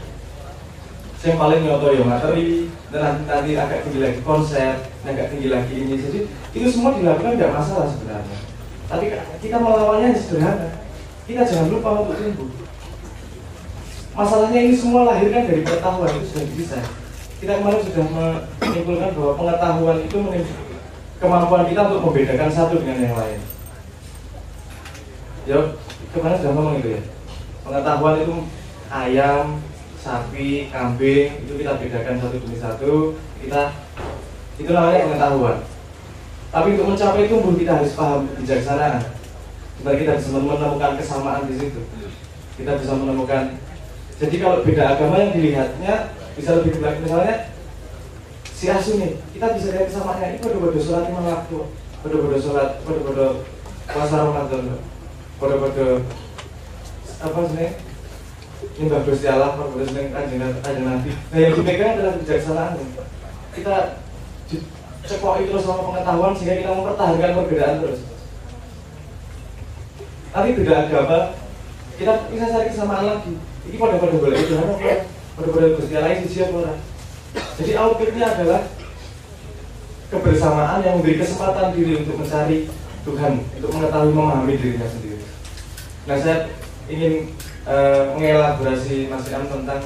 Yang paling nyoto ya materi, dan nanti agak tinggi lagi konsep, agak tinggi lagi ini. Jadi itu semua dilakukan tidak masalah sebenarnya. Tapi kita melawannya sederhana. Kita jangan lupa untuk tumbuh. Masalahnya ini semua lahirkan dari pengetahuan, itu sudah bisa. Kita kemarin sudah menyimpulkan bahwa pengetahuan itu kemampuan kita untuk membedakan satu dengan yang lain. Ya, kemarin sudah ngomong itu ya. Pengetahuan itu ayam, sapi, kambing itu kita bedakan satu demi satu. Itu namanya pengetahuan. Tapi untuk mencapai tumbuh kita harus paham kebijaksanaan. Supaya kita bisa menemukan kesamaan di situ. Kita bisa menemukan. Jadi kalau beda agama yang dilihatnya bisa lebih berat. Misalnya si Asu nih, kita bisa lihat kesamaannya. Itu bodo-bodo sholat 5 waktu, bodo-bodo sholat, bodo-bodo puasa Ramadan, bodo-bodo apa sih? Nyembah Gusti Allah, bodo-bodo seneng kanjeng Nabi. Nah yang dipegang adalah kebijaksanaan. Kita cekoki terus sama pengetahuan sehingga kita mempertahankan perbedaan terus. Tapi beda agama, kita bisa cari kesamaan lagi. Ini pada boleh itu apa? Pada Gusti Allah ini siapa orang? Jadi outputnya adalah kebersamaan yang memberi kesempatan diri untuk mencari Tuhan, untuk mengetahui memahami dirinya sendiri. Nah saya ingin mengelaborasi Mas Iam tentang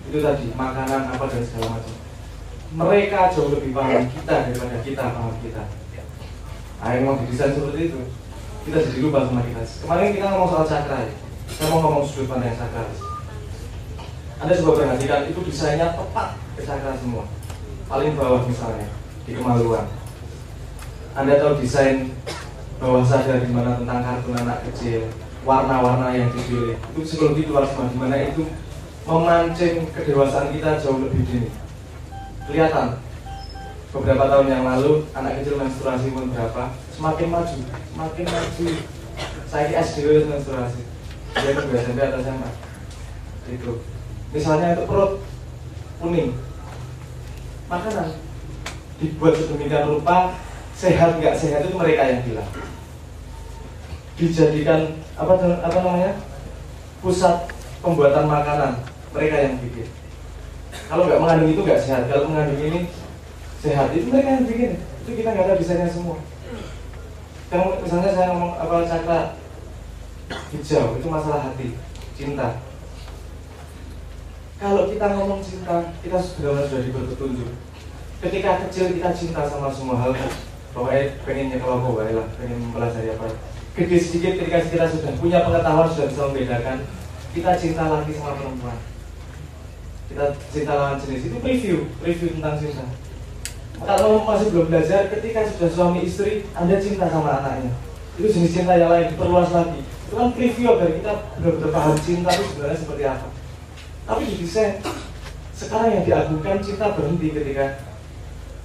itu tadi, makanan apa dan segala macam. Mereka jauh lebih paham kita daripada kita paham kita. Nah, yang mau didesain seperti itu, kita jadi lupa sama kita. Kemarin kita ngomong soal cakra ya. Saya mau ngomong sudut pandang cakra. Anda coba perhatikan, itu desainnya tepat ke cakra semua. Paling bawah misalnya, di kemaluan. Anda tahu desain bawah sadar di mana tentang kartun anak kecil, warna-warna yang dipilih. Itu psikologi luar semua, di mana itu memancing kedewasaan kita jauh lebih dini. Kelihatan beberapa tahun yang lalu anak kecil menstruasi pun berapa, semakin maju. Saya di SD menstruasi, dia itu SMP atau SMA. Itu misalnya untuk perut kuning, makanan dibuat sedemikian rupa, sehat nggak sehat itu mereka yang bilang. Dijadikan apa namanya pusat pembuatan makanan, mereka yang bikin. Kalau nggak mengandung itu nggak sehat, kalau mengandung ini sehat, itu mereka yang bikin. Itu kita nggak ada desainnya semua. Yang misalnya saya ngomong apa cakra hijau, itu masalah hati, cinta. Kalau kita ngomong cinta, kita sudah diberi petunjuk. Ketika kecil kita cinta sama semua hal, pokoknya pengennya kelompok lah, pengen mempelajari apa. Gede sedikit ketika kita sudah punya pengetahuan, sudah bisa membedakan, kita cinta laki sama perempuan. Kita cinta lawan jenis, itu review tentang cinta. Kalau masih belum belajar, ketika sudah suami istri, Anda cinta sama anaknya, itu jenis cinta yang lain, diperluas lagi. Itu kan preview agar kita benar-benar paham cinta itu sebenarnya seperti apa. Tapi di desain, sekarang yang diagungkan cinta berhenti ketika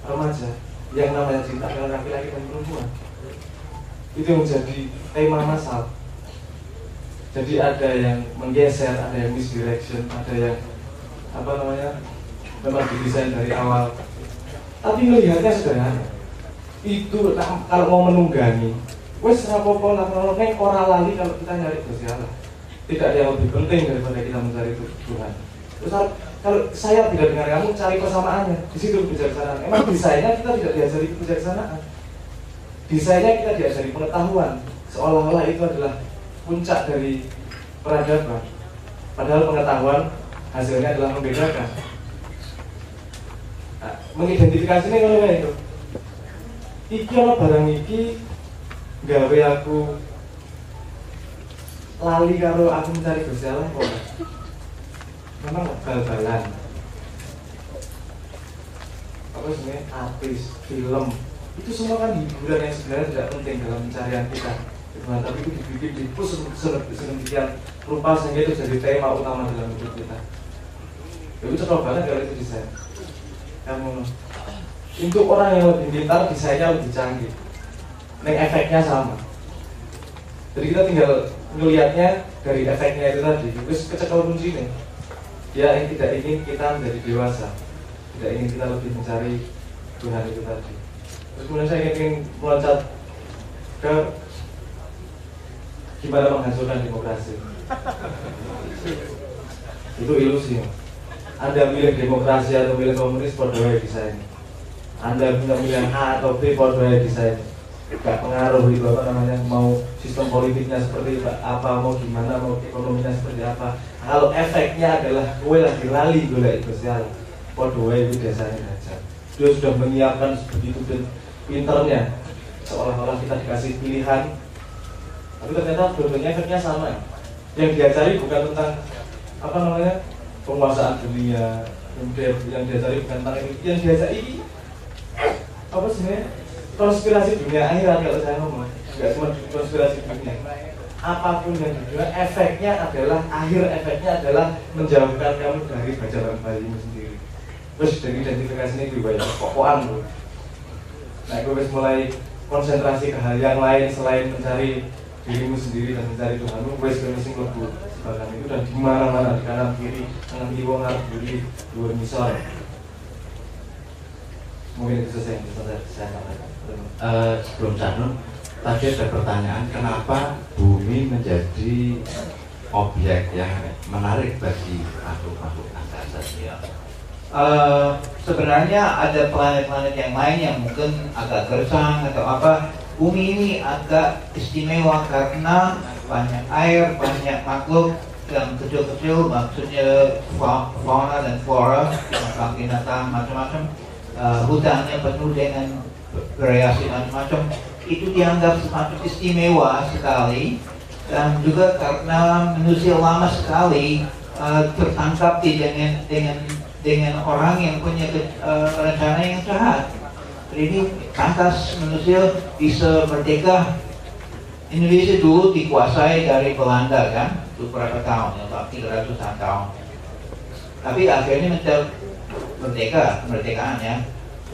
remaja. Yang namanya cinta adalah laki-laki dan perempuan. Itu yang menjadi tema masal. Jadi ada yang menggeser, ada yang misdirection, ada yang apa namanya memang didesain dari awal, tapi melihatnya sederhana. Itu kalau mau menunggangi, wes rapopo lah neng ora lali kalau kita nyari Gusti Allah. Tidak ada yang lebih penting daripada kita mencari Tuhan. Terus kalau saya tidak dengar kamu cari persamaannya, di situ kebijaksanaan. Emang desainnya kita tidak diajari kebijaksanaan. Desainnya kita diajari pengetahuan, seolah-olah itu adalah puncak dari peradaban. Padahal pengetahuan hasilnya adalah membedakan. Nah, mengidentifikasi ini kalau itu. Iki ana barang iki gawe aku lali karo aku mencari Gusti Allah kok. Memang bal-balan. Apa sebenarnya artis, film, itu semua kan hiburan yang sebenarnya tidak penting dalam pencarian kita. Nah, tapi itu dibikin dipus sedemikian rupa sehingga itu jadi tema utama dalam hidup kita. Itu cocok banget kalau itu desain. Kamu untuk orang yang lebih pintar desainnya lebih canggih. Neng efeknya sama. Jadi kita tinggal melihatnya dari efeknya itu tadi. Terus kecekel kuncinya. Dia yang tidak ingin kita menjadi dewasa, tidak ingin kita lebih mencari Tuhan itu tadi. Terus kemudian saya ingin meloncat ke gimana menghancurkan demokrasi. Itu ilusi. Anda milih demokrasi atau milih komunis, podohnya desain. Anda punya pilihan A atau B, podohnya desain. Gak pengaruh itu apa namanya, mau sistem politiknya seperti apa, mau gimana, mau ekonominya seperti apa. Kalau efeknya adalah gue lagi lali golek Gusti Allah, podohnya itu desanya aja. Dia sudah menyiapkan begitu pinternya, seolah-olah kita dikasih pilihan, tapi ternyata dua-duanya efeknya sama. Yang diajari bukan tentang apa namanya penguasaan dunia, yang diajari bukan tentang itu, yang diajari apa sih konspirasi dunia akhirat kalau saya ngomong, nggak cuma konspirasi dunia. Apapun yang di dunia, efeknya adalah akhir efeknya adalah menjauhkan kamu dari bajaran bayimu sendiri. Terus dari identifikasi ini juga ya pokokan loh. Nah, gue harus mulai konsentrasi ke hal yang lain selain mencari dirimu sendiri dan mencari Tuhanmu. Gue harus melebu bahkan itu dan di mana-mana, di kanan kiri, kanan kiri, ngarep kiri, luar misal. Mungkin itu saja yang bisa saya katakan. Sebelum Canun, tadi ada pertanyaan kenapa bumi menjadi objek yang menarik bagi makhluk-makhluk angkasa. Ya. Sebenarnya ada planet-planet yang lain yang mungkin agak gersang atau apa. Bumi ini agak istimewa karena banyak air, banyak makhluk yang kecil-kecil, maksudnya fauna dan flora, binatang macam-macam. Hutannya penuh dengan variasi macam-macam. Itu dianggap semacam istimewa sekali, dan juga karena manusia lama sekali tertangkap dengan orang yang punya rencana yang jahat. Jadi pantas manusia bisa merdeka. Indonesia dulu dikuasai dari Belanda kan, itu berapa tahun, ya, 300-an tahun. Tapi akhirnya kemerdekaan ya.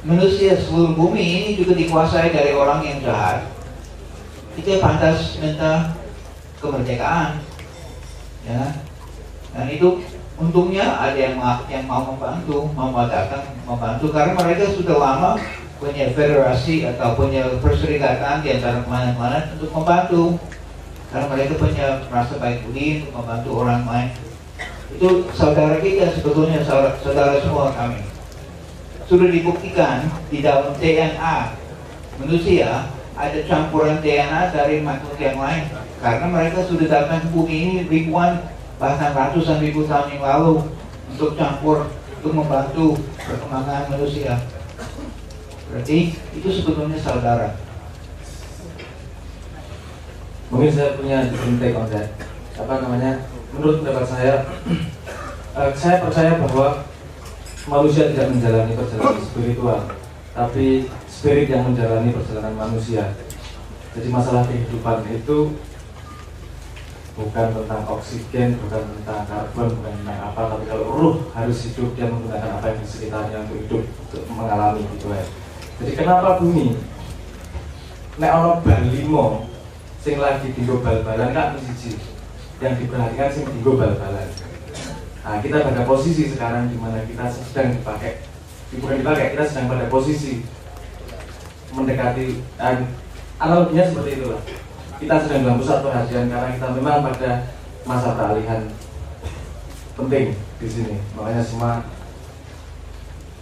Manusia seluruh bumi ini juga dikuasai dari orang yang jahat. Kita pantas minta kemerdekaan, ya. Dan itu untungnya ada yang mau datang membantu karena mereka sudah lama punya federasi atau punya perserikatan di antara planet-planet untuk membantu, karena mereka punya merasa baik budi untuk membantu orang lain. Itu saudara kita sebetulnya, saudara semua kami. Sudah dibuktikan di dalam DNA manusia ada campuran DNA dari makhluk yang lain, karena mereka sudah datang ke bumi ini ribuan bahkan ratusan ribu tahun yang lalu untuk campur, untuk membantu perkembangan manusia. Berarti itu sebetulnya saudara. Mungkin saya punya take on that. Apa namanya? Menurut pendapat saya percaya bahwa manusia tidak menjalani perjalanan spiritual, tapi spirit yang menjalani perjalanan manusia. Jadi masalah kehidupan itu bukan tentang oksigen, bukan tentang karbon, bukan tentang apa, tapi kalau ruh harus hidup, dia menggunakan apa yang di sekitarnya untuk hidup, untuk mengalami gitu ya. Jadi kenapa bumi nek ono bal 5 sing lagi dinggo bal-balan kan siji yang diperhatikan sing dinggo bal-balan. Nah, kita pada posisi sekarang di mana kita sedang kita sedang pada posisi mendekati, analoginya seperti itulah. Kita sedang dalam pusat perhatian karena kita memang pada masa peralihan penting di sini. Makanya semua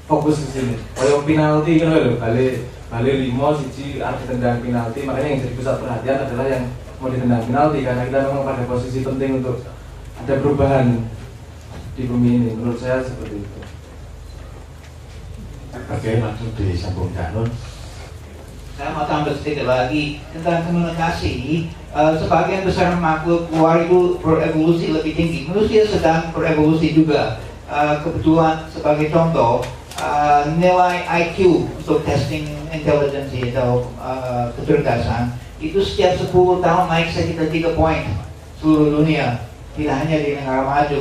fokus ke sini. Kayak penalti kan lho, balik 5 siji arti tendang penalti. Makanya yang jadi pusat perhatian adalah yang mau ditendang penalti karena kita memang pada posisi penting untuk ada perubahan di bumi ini. Menurut saya seperti itu. Oke, langsung disambung Canun. Saya mau tambah sedikit lagi tentang komunikasi. Sebagian besar makhluk luar itu berevolusi lebih tinggi. Manusia sedang berevolusi juga. Kebetulan sebagai contoh, nilai IQ untuk testing intelijensi atau kecerdasan itu setiap 10 tahun naik sekitar 3 poin seluruh dunia. Tidak hanya di negara maju,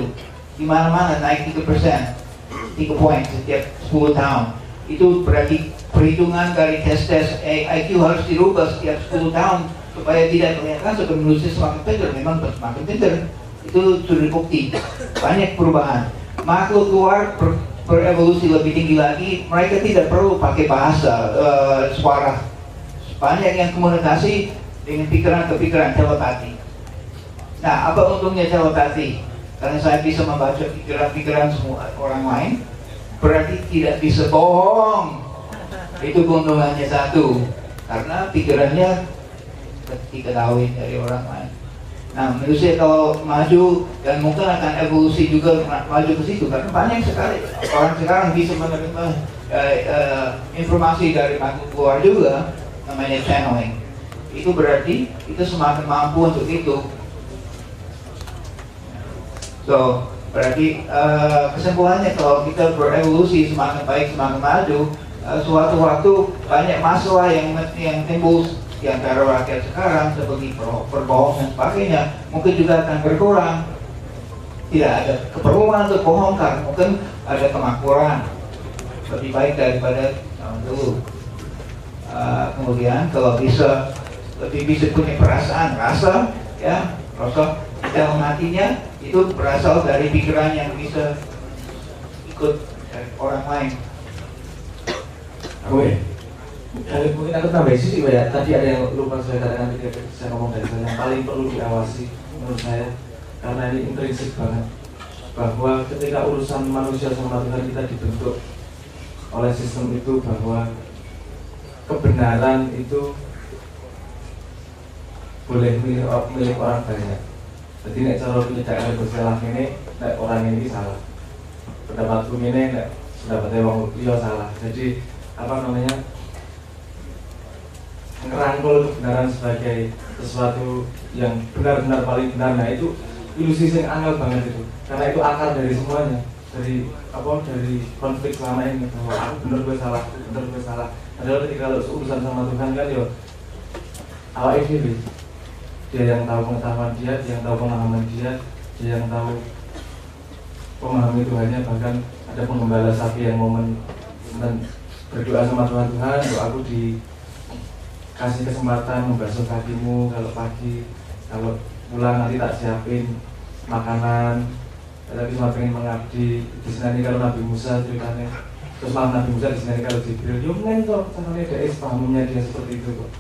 di mana-mana naik 3%, 3 poin setiap 10 tahun. Itu berarti perhitungan dari tes IQ harus dirubah setiap 10 tahun supaya tidak kelihatan sebagai manusia semakin pintar. Memang semakin pintar, itu sudah dibukti. Banyak perubahan. Makhluk luar berevolusi lebih tinggi lagi. Mereka tidak perlu pakai bahasa, suara. Banyak yang komunikasi dengan pikiran-pikiran, telepati. Nah, apa untungnya telepati? Karena saya bisa membaca pikiran-pikiran semua orang lain, berarti tidak bisa bohong. Itu keuntungannya satu, karena pikirannya diketahui dari orang lain. Nah, manusia kalau maju dan mungkin akan evolusi juga maju ke situ, karena banyak sekali orang sekarang bisa menerima informasi dari makhluk luar juga, namanya channeling. Itu berarti kita semakin mampu untuk itu. So berarti kesimpulannya kalau kita berevolusi semakin baik semakin maju, suatu waktu banyak masalah yang timbul di antara rakyat sekarang seperti perbohongan dan sebagainya mungkin juga akan berkurang. Tidak ada keperluan untuk bohong karena mungkin ada kemakmuran lebih baik daripada tahun dulu. Kemudian kalau bisa lebih bisa punya perasaan, rasa dalam hatinya itu berasal dari pikiran yang bisa ikut dari orang lain. Oke. Mungkin aku tambah sih ya. Tadi ada yang lupa saya katakan ketika saya ngomong dari saya yang paling perlu diawasi menurut saya, karena ini intrinsik banget, bahwa ketika urusan manusia sama Tuhan kita dibentuk oleh sistem itu, bahwa kebenaran itu boleh milik orang banyak. Jadi nek cara penyedakan bersalah ini, nek orang ini salah. Pendapatku ini nek pendapatnya wong liya salah. Jadi apa namanya? Ngerangkul kebenaran sebagai sesuatu yang benar-benar paling benar. Nah itu ilusi yang angel banget itu. Karena itu akar dari semuanya. Dari konflik selama ini, bahwa aku benar gue salah, benar gue salah. Padahal ketika kalau urusan sama Tuhan kan yo awake dhewe. Dia yang tahu pengetahuan dia yang tahu pemahaman dia yang tahu memahami Tuhannya. Bahkan ada penggembala sapi yang mau berdoa sama Tuhan, untuk aku dikasih kesempatan membasuh kakimu kalau pagi, kalau pulang nanti tak siapin makanan, tapi cuma pengen mengabdi. Di sini kalau Nabi Musa ceritanya, terus malah Nabi Musa di sini kalau Jibril, yo mentor caranya dia pahamnya dia seperti itu kok.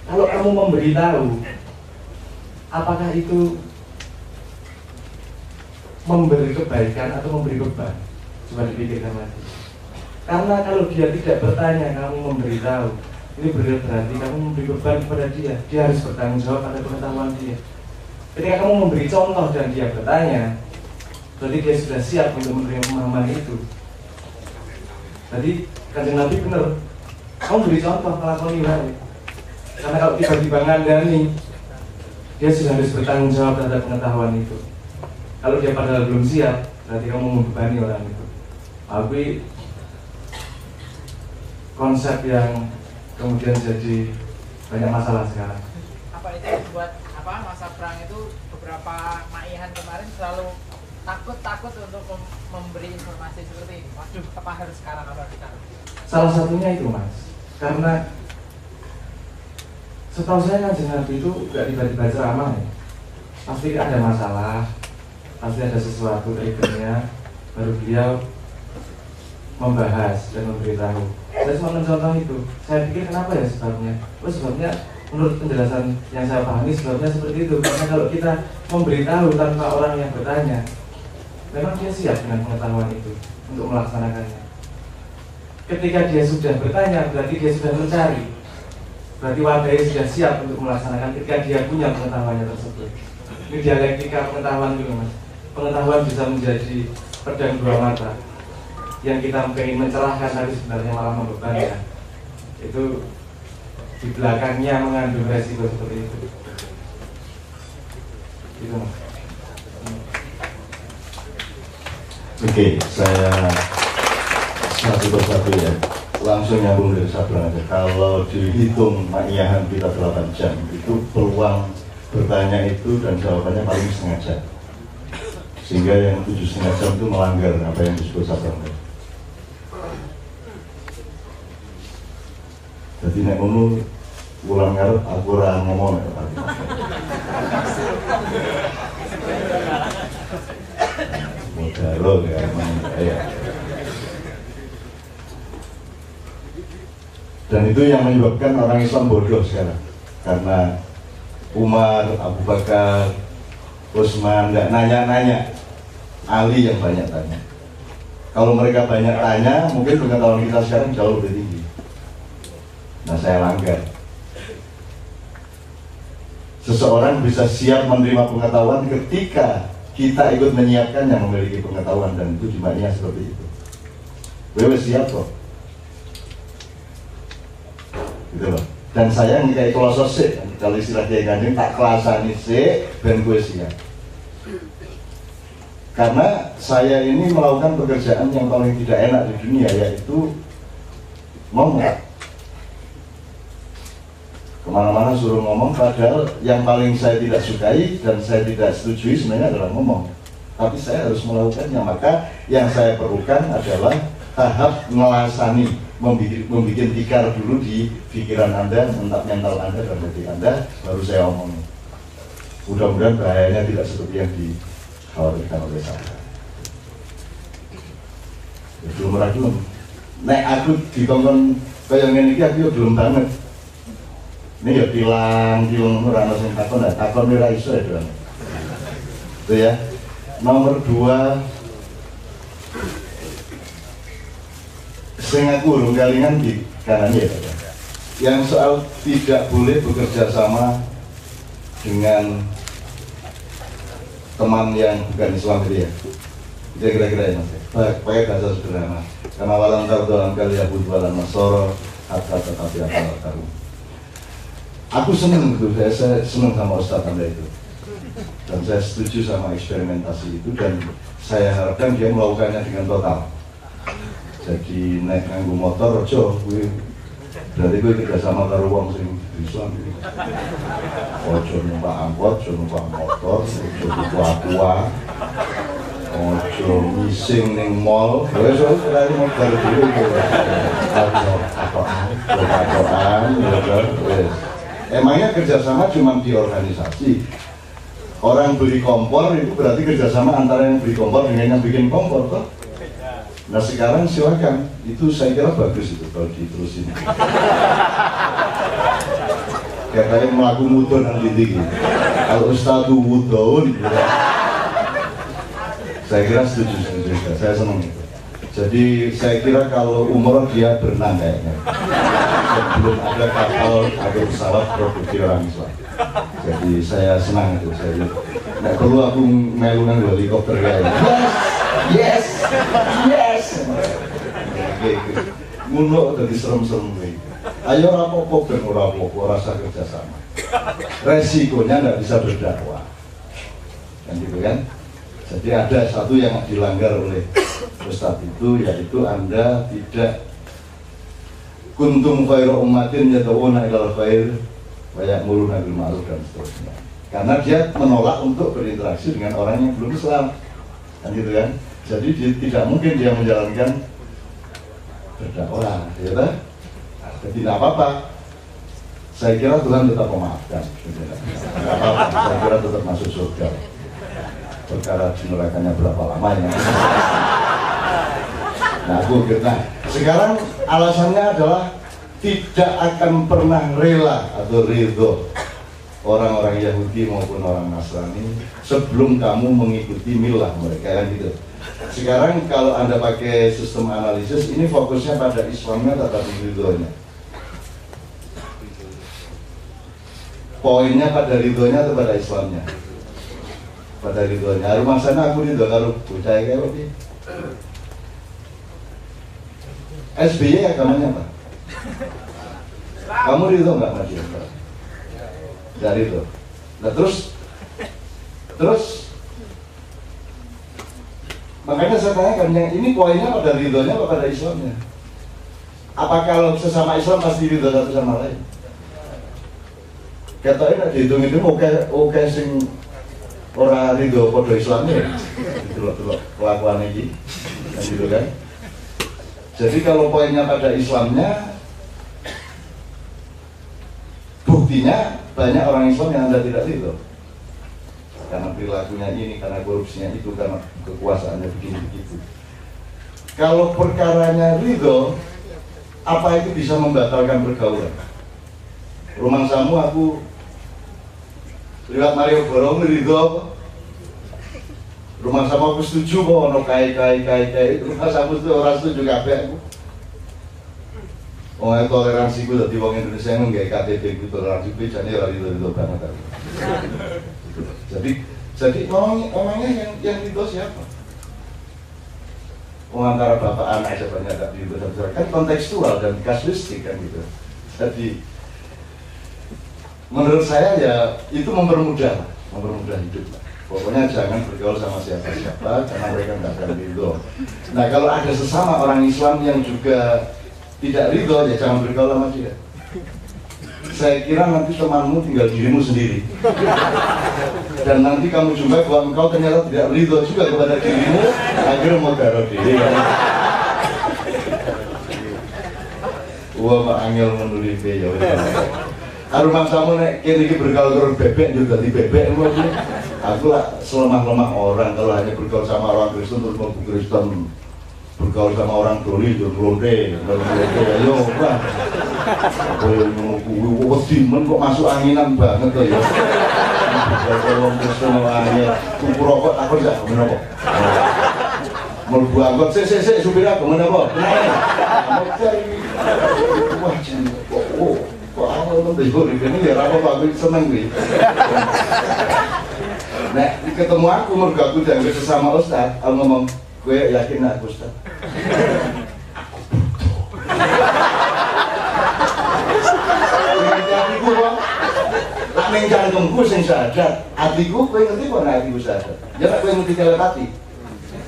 Kalau kamu memberitahu, apakah itu memberi kebaikan atau memberi beban? Coba dipikirkan lagi. Karena kalau dia tidak bertanya, kamu memberitahu, ini berarti kamu memberi beban kepada dia. Dia harus bertanggung jawab pada pengetahuan dia. Ketika kamu memberi contoh dan dia bertanya, berarti dia sudah siap untuk menerima pemahaman itu. Jadi Kanjeng Nabi benar, kamu beri contoh melakukan ini. Karena kalau tiba-tiba ngandani, dia sudah harus bertanggung jawab terhadap pengetahuan itu. Kalau dia padahal belum siap, berarti kamu membebani orang itu. Tapi konsep yang kemudian jadi banyak masalah sekarang. Apa itu yang membuat masa perang itu beberapa maihan kemarin selalu takut untuk memberi informasi seperti ini. Waduh, apa harus sekarang, apa sekarang? Salah satunya itu Mas, karena setahu saya Kanjeng Nabi itu nggak tiba-tiba ceramah ya. Pasti ada masalah, pasti ada sesuatu triggernya, baru beliau membahas dan memberitahu. Saya cuma mencontoh itu. Saya pikir kenapa ya sebabnya? Sebabnya menurut penjelasan yang saya pahami sebabnya seperti itu. Karena kalau kita memberitahu tanpa orang yang bertanya, memang dia siap dengan pengetahuan itu untuk melaksanakannya. Ketika dia sudah bertanya, berarti dia sudah mencari. Berarti wadahnya sudah siap untuk melaksanakan ketika dia punya pengetahuannya tersebut. Ini dialektika pengetahuan dulu Mas. Pengetahuan bisa menjadi pedang dua mata. Yang kita ingin mencerahkan tapi sebenarnya malah membebankan. Itu di belakangnya mengandung resiko seperti itu. Itu Mas. Oke, saya satu persatu ya, langsung nyambung dari Sabrang aja. Kalau dihitung ma'iyahan kita 8 jam, itu peluang bertanya itu dan jawabannya paling setengah jam. Sehingga yang 7,5 jam itu melanggar apa yang disebut Sabrang. Jadi nek ngono ulang ngarep aku ora ngomong ya Pak. Modal ya. Dan itu yang menyebabkan orang Islam bodoh sekarang. Karena Umar, Abu Bakar, Utsman nggak nanya-nanya, Ali yang banyak tanya. Kalau mereka banyak tanya, mungkin pengetahuan kita sekarang jauh lebih tinggi. Nah, saya langgar. Seseorang bisa siap menerima pengetahuan ketika kita ikut menyiapkan yang memiliki pengetahuan, dan itu jumlahnya seperti itu. Wewe siap kok. Gitu loh. Dan saya nggak kloso sih, kalau istilah Kiai Kanjeng tak kelasani sih, ben gue siap. Karena saya ini melakukan pekerjaan yang paling tidak enak di dunia, yaitu ngomong. Kemana-mana suruh ngomong, padahal yang paling saya tidak sukai dan saya tidak setujui sebenarnya adalah ngomong. Tapi saya harus melakukannya, maka yang saya perlukan adalah tahap ngelasani, membuat tikar dulu di pikiran Anda, mental Anda dan hati Anda, baru saya omong. Mudah-mudahan bahayanya tidak seperti yang dikhawatirkan oleh saya. Ya, belum ragu. Nek aku dikongkon kaya ngene iki aku belum banget. Ini ya tilang ora ono sing takon ora iso ya, Dong. Itu ya. Nomor 2, sing aku urung kalingan di kanan ya. Yang soal tidak boleh bekerja sama dengan teman yang bukan Islam itu ya. Itu kira-kira ya Mas. Pakai bahasa sederhana. Karena walang tardoan kali Yahud walang Nasoro hatta tetapi akal karu. Aku senang itu, saya senang sama Ustadz Anda itu. Dan saya setuju sama eksperimentasi itu dan saya harapkan dia melakukannya dengan total. Jadi naik nganggo motor, berarti gue kerja sama karo wong sing Islam gitu. Ojo numpak angkot, ojo numpak motor, ojo tua-tua, ojo ngising ning mall. Wes kali motor dulu gitu. Katokan, wes. Emangnya kerjasama cuma di organisasi. Orang beli kompor itu berarti kerjasama antara yang beli kompor dengan yang bikin kompor toh. Nah sekarang silakan, itu saya kira bagus itu kalau diterusin. Katanya melakukan mudon nanti gitu. Kalau Ustadz mudon, gitu. Saya kira setuju, saya senang itu. Jadi saya kira kalau umroh dia berenang kayaknya. Belum ada kapal atau pesawat produksi orang Islam. Jadi saya senang itu. Saya nggak perlu aku melungan helikopter kayaknya. Yes. Ngono dadi serem-serem iki. Ayo ora apa-apa ben ora apa-apa rasa kerjasama. Resikonya nggak bisa berdakwah. Kan gitu kan? Jadi ada satu yang dilanggar oleh Ustadz itu, yaitu Anda tidak kuntum khairu ummatin yad'una ilal khair wa ya'muruna bil ma'ruf dan seterusnya. Karena dia menolak untuk berinteraksi dengan orang yang belum Islam. Kan gitu kan? Jadi tidak mungkin dia menjalankan berdakwah, ya kan? Jadi tidak apa-apa. Saya kira Tuhan tetap memaafkan. Tidak apa-apa. Saya kira tetap masuk surga. Perkara di nerakanya berapa lama ya? Nah, sekarang alasannya adalah tidak akan pernah rela atau ridho orang-orang Yahudi maupun orang Nasrani sebelum kamu mengikuti milah mereka, kan gitu. Sekarang kalau Anda pakai sistem analisis, ini fokusnya pada Islamnya atau ridhonya? Poinnya pada ridhonya atau pada Islamnya? Pada ridhonya. Rumah sana aku ridho karo bocah kayak apa? SBY agamanya apa? Kamu ridho nggak sama dia? Dari itu. Nah terus makanya saya tanyakan, yang ini poinnya pada ridhonya atau pada Islamnya? Apa kalau sesama Islam pasti ridho satu sama lain? Katanya nak dihitung-hitung oke sing ora ridho pada Islamnya. Delok-delok kelakuan ini, kan gitu kan? Jadi kalau poinnya pada Islamnya, buktinya banyak orang Islam yang Anda tidak ridho. Karena perilakunya ini, karena korupsinya itu, karena kekuasaannya begini-begitu. Kalau perkaranya ridho, apa itu bisa membatalkan pergaulan? Rumah samu aku lewat Mario Borong ridho apa? Rumah samu aku setuju kok, ono kai. Rumah samu itu orang setuju kabeh aku. Wong toleransi ku dadi wong Indonesia yang nggak KTP ku toleransi ku jane ora ridho banget aku. Jadi orangnya yang ridho siapa? Antara bapak anak aja banyak tak ridho, kan kontekstual dan kasuistik kan gitu. Jadi menurut saya ya itu mempermudah hidup. Pokoknya jangan bergaul sama siapa-siapa karena mereka tidak akan ridho. Nah kalau ada sesama orang Islam yang juga tidak ridho, ya jangan bergaul sama dia. Saya kira nanti temanmu tinggal dirimu sendiri. Dan nanti kamu juga bahwa engkau ternyata tidak ridho juga kepada dirimu, akhirnya mau taruh diri. Wah, Pak Angel menulis ya. Harus maksamu nek kene iki bergaul karo bebek juga di bebek ngono. Aku lah selemah-lemah orang kalau hanya bergaul sama orang Kristen terus mau Kristen, bergaul sama orang doli yo glonde, ayo Pak. Boleh ngomong wedi men kok masuk anginan banget to ya. Bergaul Kristen aja, tuku rokok aku tidak bener kok. Mlebu angkot sik supir aku men apa? Mau cari. Wah, kok aku nembus ini ya apa aku seneng nih. Nah, ketemu aku mergo aku dianggap sesama ustaz, aku ngomong, gue yakin aku ustaz. Hatiku kok, tak ning jantungku sing sadar, hatiku kowe ngerti kok nek hatiku sadar. Ya nek kowe ngerti telepati.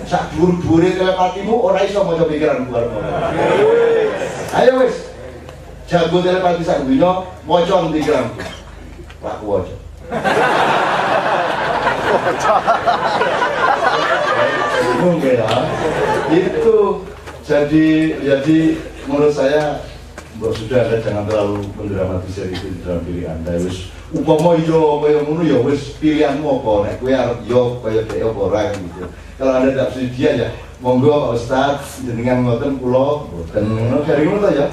Sak dhuwur-dhuwure telepatimu ora iso maca pikiran luar. Ayo wis. Jago telepati sak dina, maca pikiranku. Pak waca. Mungkin ya, itu jadi menurut saya sudah Anda jangan terlalu mendramatisir itu dalam diri Anda. Wis upama yo kaya ngono ya wis pilihanmu apa nek kowe arep yo kaya dhek apa ora gitu. Kalau Anda tidak sedia ya monggo Pak Ustaz jenengan ngoten kula mboten ngono dari ngono ya.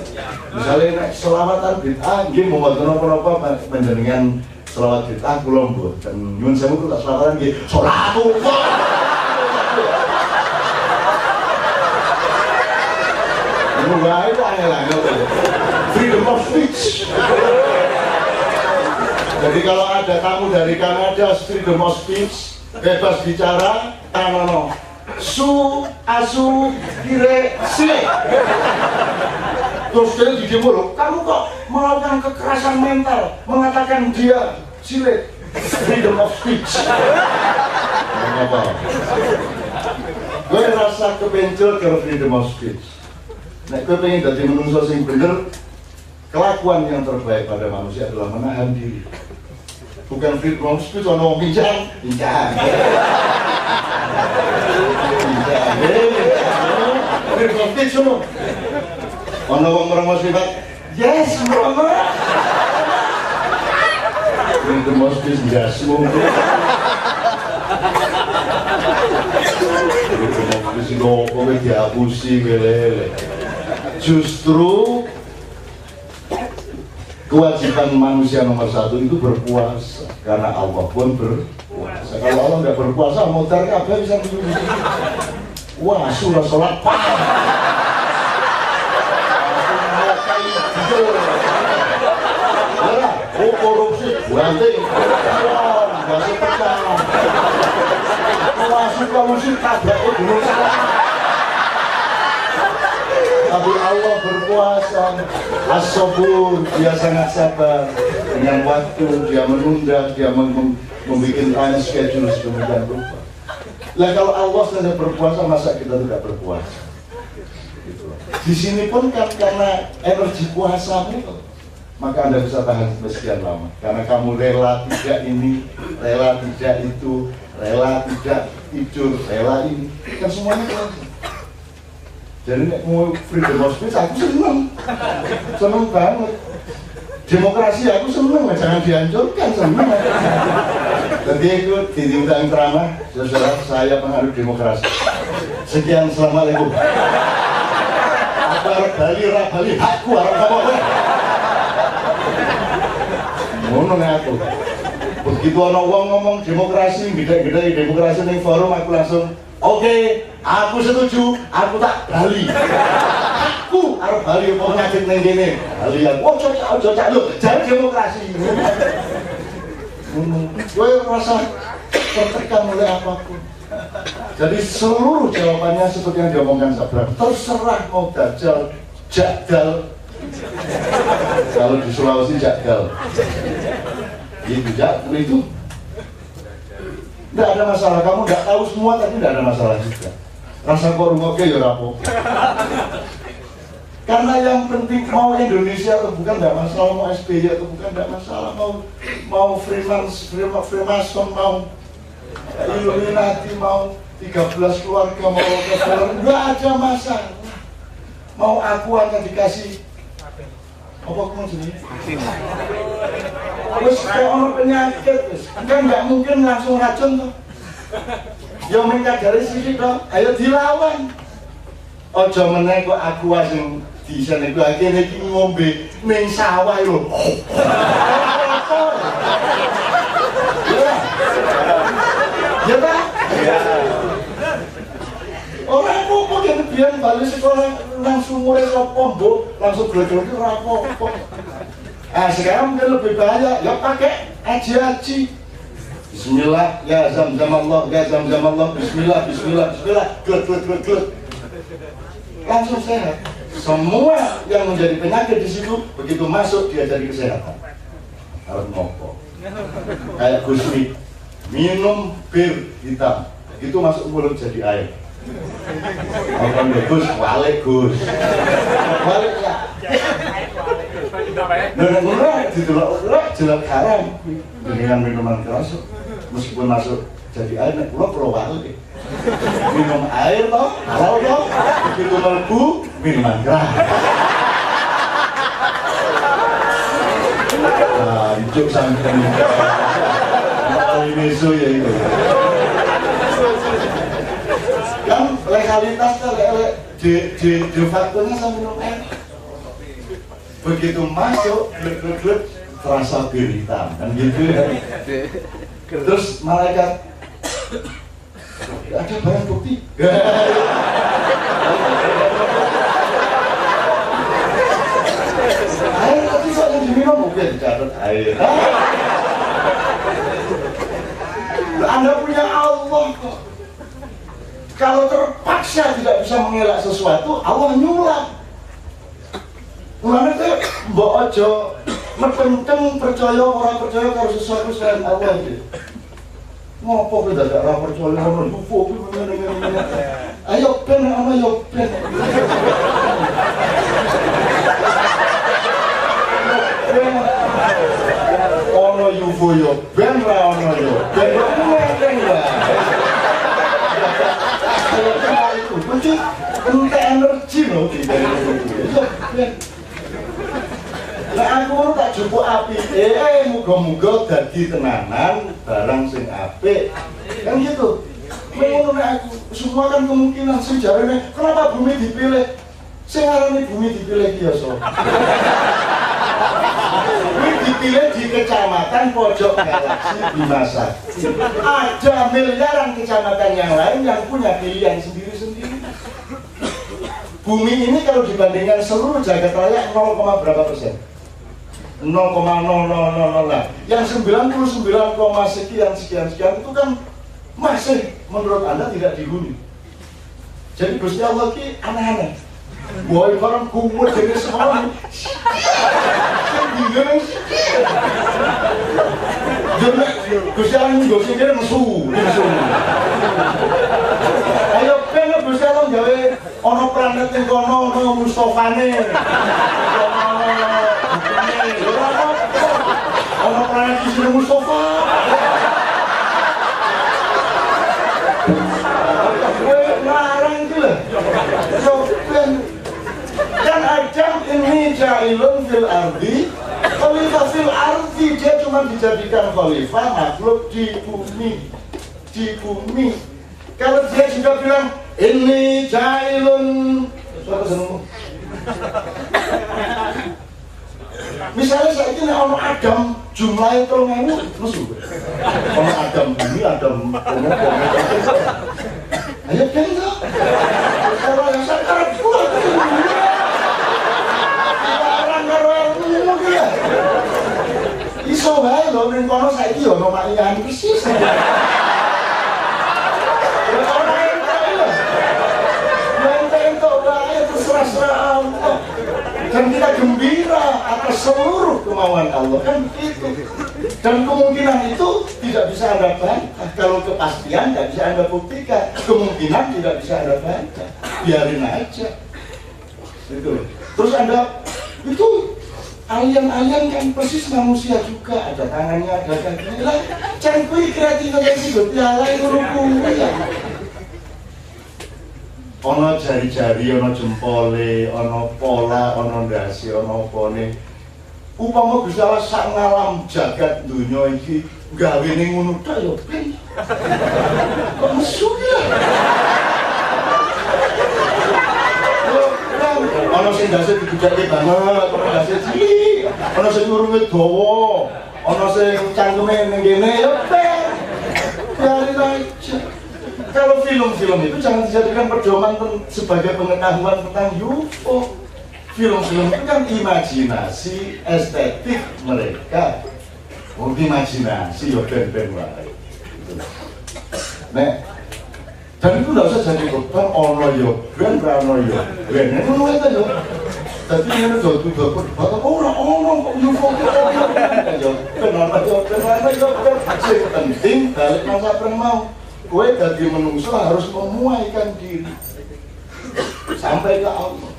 Misale nek selawatan bid'ah nggih mboten napa-napa panjenengan selawat bid'ah kula mboten. Nyuwun sewu tak selawatan nggih salatullah. Wah, itu angel-angel. Freedom of speech. Jadi kalau ada tamu dari Kanada, freedom of speech, bebas bicara, no. Su, asu, kire, sile. Terus dia di demo loh, kamu kok melakukan kekerasan mental, mengatakan dia sile. Freedom of speech. Apa? Gue rasa kebencil ke freedom of speech. Nek kowe pengen dadi manungsa sing bener, kelakuan yang terbaik pada manusia adalah menahan diri. Bukan freedom of speech ono bincang. Freedom of speech ono. Ono wong merengos sifat, yes, mama. Freedom of speech jasmu. Freedom of speech kowe dihapusi lele. Justru kewajiban manusia nomor satu itu berpuasa karena Allah pun berpuasa. Kalau Allah nggak berpuasa mau kabeh bisa menyuruh. Wah, surah sholat oh korupsi banting nggak sepecah masuk kamu sih kabeh gunung salah. Tapi Allah berpuasa, as-sabur, dia sangat sabar dengan waktu, dia menunda, dia membuat time schedule sedemikian rupa. Lah kalau Allah saja berpuasa, masa kita tidak berpuasa? Gitu. Di sini pun kan karena energi puasamu, maka Anda bisa tahan sekian lama. Karena kamu rela tidak ini, rela tidak itu, rela tidak tidur, rela ini, kan semuanya puasa. Jadi mau freedom of speech aku seneng banget. Demokrasi aku seneng, jangan dihancurkan seneng. Jadi itu diundang ceramah, saudara saya pengaruh demokrasi. Sekian, assalamualaikum. Apa Bali, Bali, aku harap apa? Ngono aku. Begitu orang ngomong demokrasi, gede-gede demokrasi ning forum aku langsung oke, aku setuju, aku tak bali. Aku harus bali mau ngajak neng gini. Bali aku, oh cocok lu, jangan demokrasi. Gue merasa tertekan oleh apapun. Jadi seluruh jawabannya seperti yang diomongkan Sabran. Terserah mau dajjal, jadal. Kalau di Sulawesi jadal. Itu jadal itu. Tidak ada masalah, kamu tidak tahu semua tapi tidak ada masalah juga. Rasa kok rungokke ya rapopo. Karena yang penting mau Indonesia atau bukan tidak masalah, mau SBY atau bukan tidak masalah, mau Freemason, mau Illuminati, mau 13 keluarga, mau Rockefeller, nggak ada masalah. Mau aku akan dikasih apa kamu sendiri? Terus kayak orang penyakit, kan nggak mungkin langsung racun tuh. Yang minta dari sini dong, ayo dilawan. Ojo meneh kok aku asing di sana itu akhirnya ngombe ning sawah lho. Ya Pak? Orang apa yang biar balik sekolah langsung mulai pombo, langsung gelek-gelek itu apa-apa. Nah sekarang mungkin lebih bahaya, ya pakai haji-haji. Bismillah, ya zam-zam Allah, ya zam-zam Allah, bismillah, bismillah, bismillah, gelek-gelek. Langsung sehat. Semua yang menjadi penyakit di situ begitu masuk dia jadi kesehatan. Harus ngopo. Kayak Gusmi, minum bir hitam, itu masuk mulut jadi air. Orang Gus, balik Gus, balik ya. Benar-benar ditolak jelas haram dengan minuman keras, meskipun masuk jadi air, pulau balik. Minum air toh, halal toh, begitu melebu minuman keras. Nah, hidup sampai ini so ya itu. Kan legalitasnya de factonya sama minum air. Begitu masuk, glek terasa bir hitam, kan gitu ya. Terus malaikat ada barang bukti. Air tadi kok yang diminum mungkin dicatat air. Anda punya Allah kok. Kalau terpaksa tidak bisa mengelak sesuatu, Allah nyulap. Mulane teh mbok aja metenteng percaya orang percaya kalau sesuatu selain Allah itu. Ngopo kowe dadak ora percaya ono UFO ngene-ngene. Ayo ben ana yo ben. Ono UFO yo ben ra ono yo. Ben ngene wae. Ayo kunci entek energi lho dari itu. Nah aku tak jupuk api, muga-muga dadi tenanan barang sing apik. Kan gitu. Menurut aku semua kan kemungkinan sing jarene kenapa bumi dipilih? Sing arane bumi dipilih biasa. Bumi dipilih di kecamatan pojok galaksi Bimasakti. Ada miliaran kecamatan yang lain yang punya pilihan sendiri-sendiri. Bumi ini kalau dibandingkan seluruh jagat raya 0, berapa persen? 0,000 lah. Yang 99, sekian itu kan masih menurut Anda tidak dihuni. Jadi Gusti Allah ki aneh-aneh. Boy orang kumur jadi semua. Jadi Gusti Allah ini Gusti dia nesu. Ayo kan Gusti Allah gawe ono planet ning kono ono Mustofane. Ono planet di sini Mustafa. Larang itu lah. Kan Adam ini jahilun fil ardi, khalifah fil ardi, dia cuma dijadikan khalifah makhluk di bumi. Kalau dia juga bilang ini jahilun, misalnya saya ini ono Adam jumlahnya 3.000 musuh. Ono Adam bumi, Adam ayo kan toh. Kalau yang saya kuat. Orang karo ilmu dia. Iso wae lho ning kono saiki ono makian persis. Dan kita gembira atas seluruh kemauan Allah kan begitu. Dan kemungkinan itu tidak bisa Anda bantah. Kalau kepastian tidak bisa Anda buktikan, kemungkinan tidak bisa Anda bantah. Biarin aja. Gitu. Terus Anda itu alien-alien kan persis manusia juga, ada tangannya, ada kakinya. Lah, cangkui kreativitas itu piala itu ya. Ono jari-jari, ono jempole, ono pola, ono ndasi, ono pone. Upama Gusti Allah sak ngalam jagat dunia iki gawene ngono tok ya ben. Kok mesu ya? Ono sing ndase digudhake banget, ono ndase cilik, ono sing urunge dawa, ono sing cangkeme ning kene ya ben. Biarin aja. Kalau film-film itu jangan dijadikan pedoman sebagai pengetahuan tentang UFO. Film-film itu kan imajinasi estetik mereka. Imajinasi ya ben-ben wae. Nek dan itu tidak usah jadi beban ono yo ben ono yo ben ngono aja yo. Tapi ini udah berdebat orang kok UFO yo ben ono yo ben sing penting balik masa perang mau. Kowe dadi menungso harus memuaikan diri sampai ke Allah.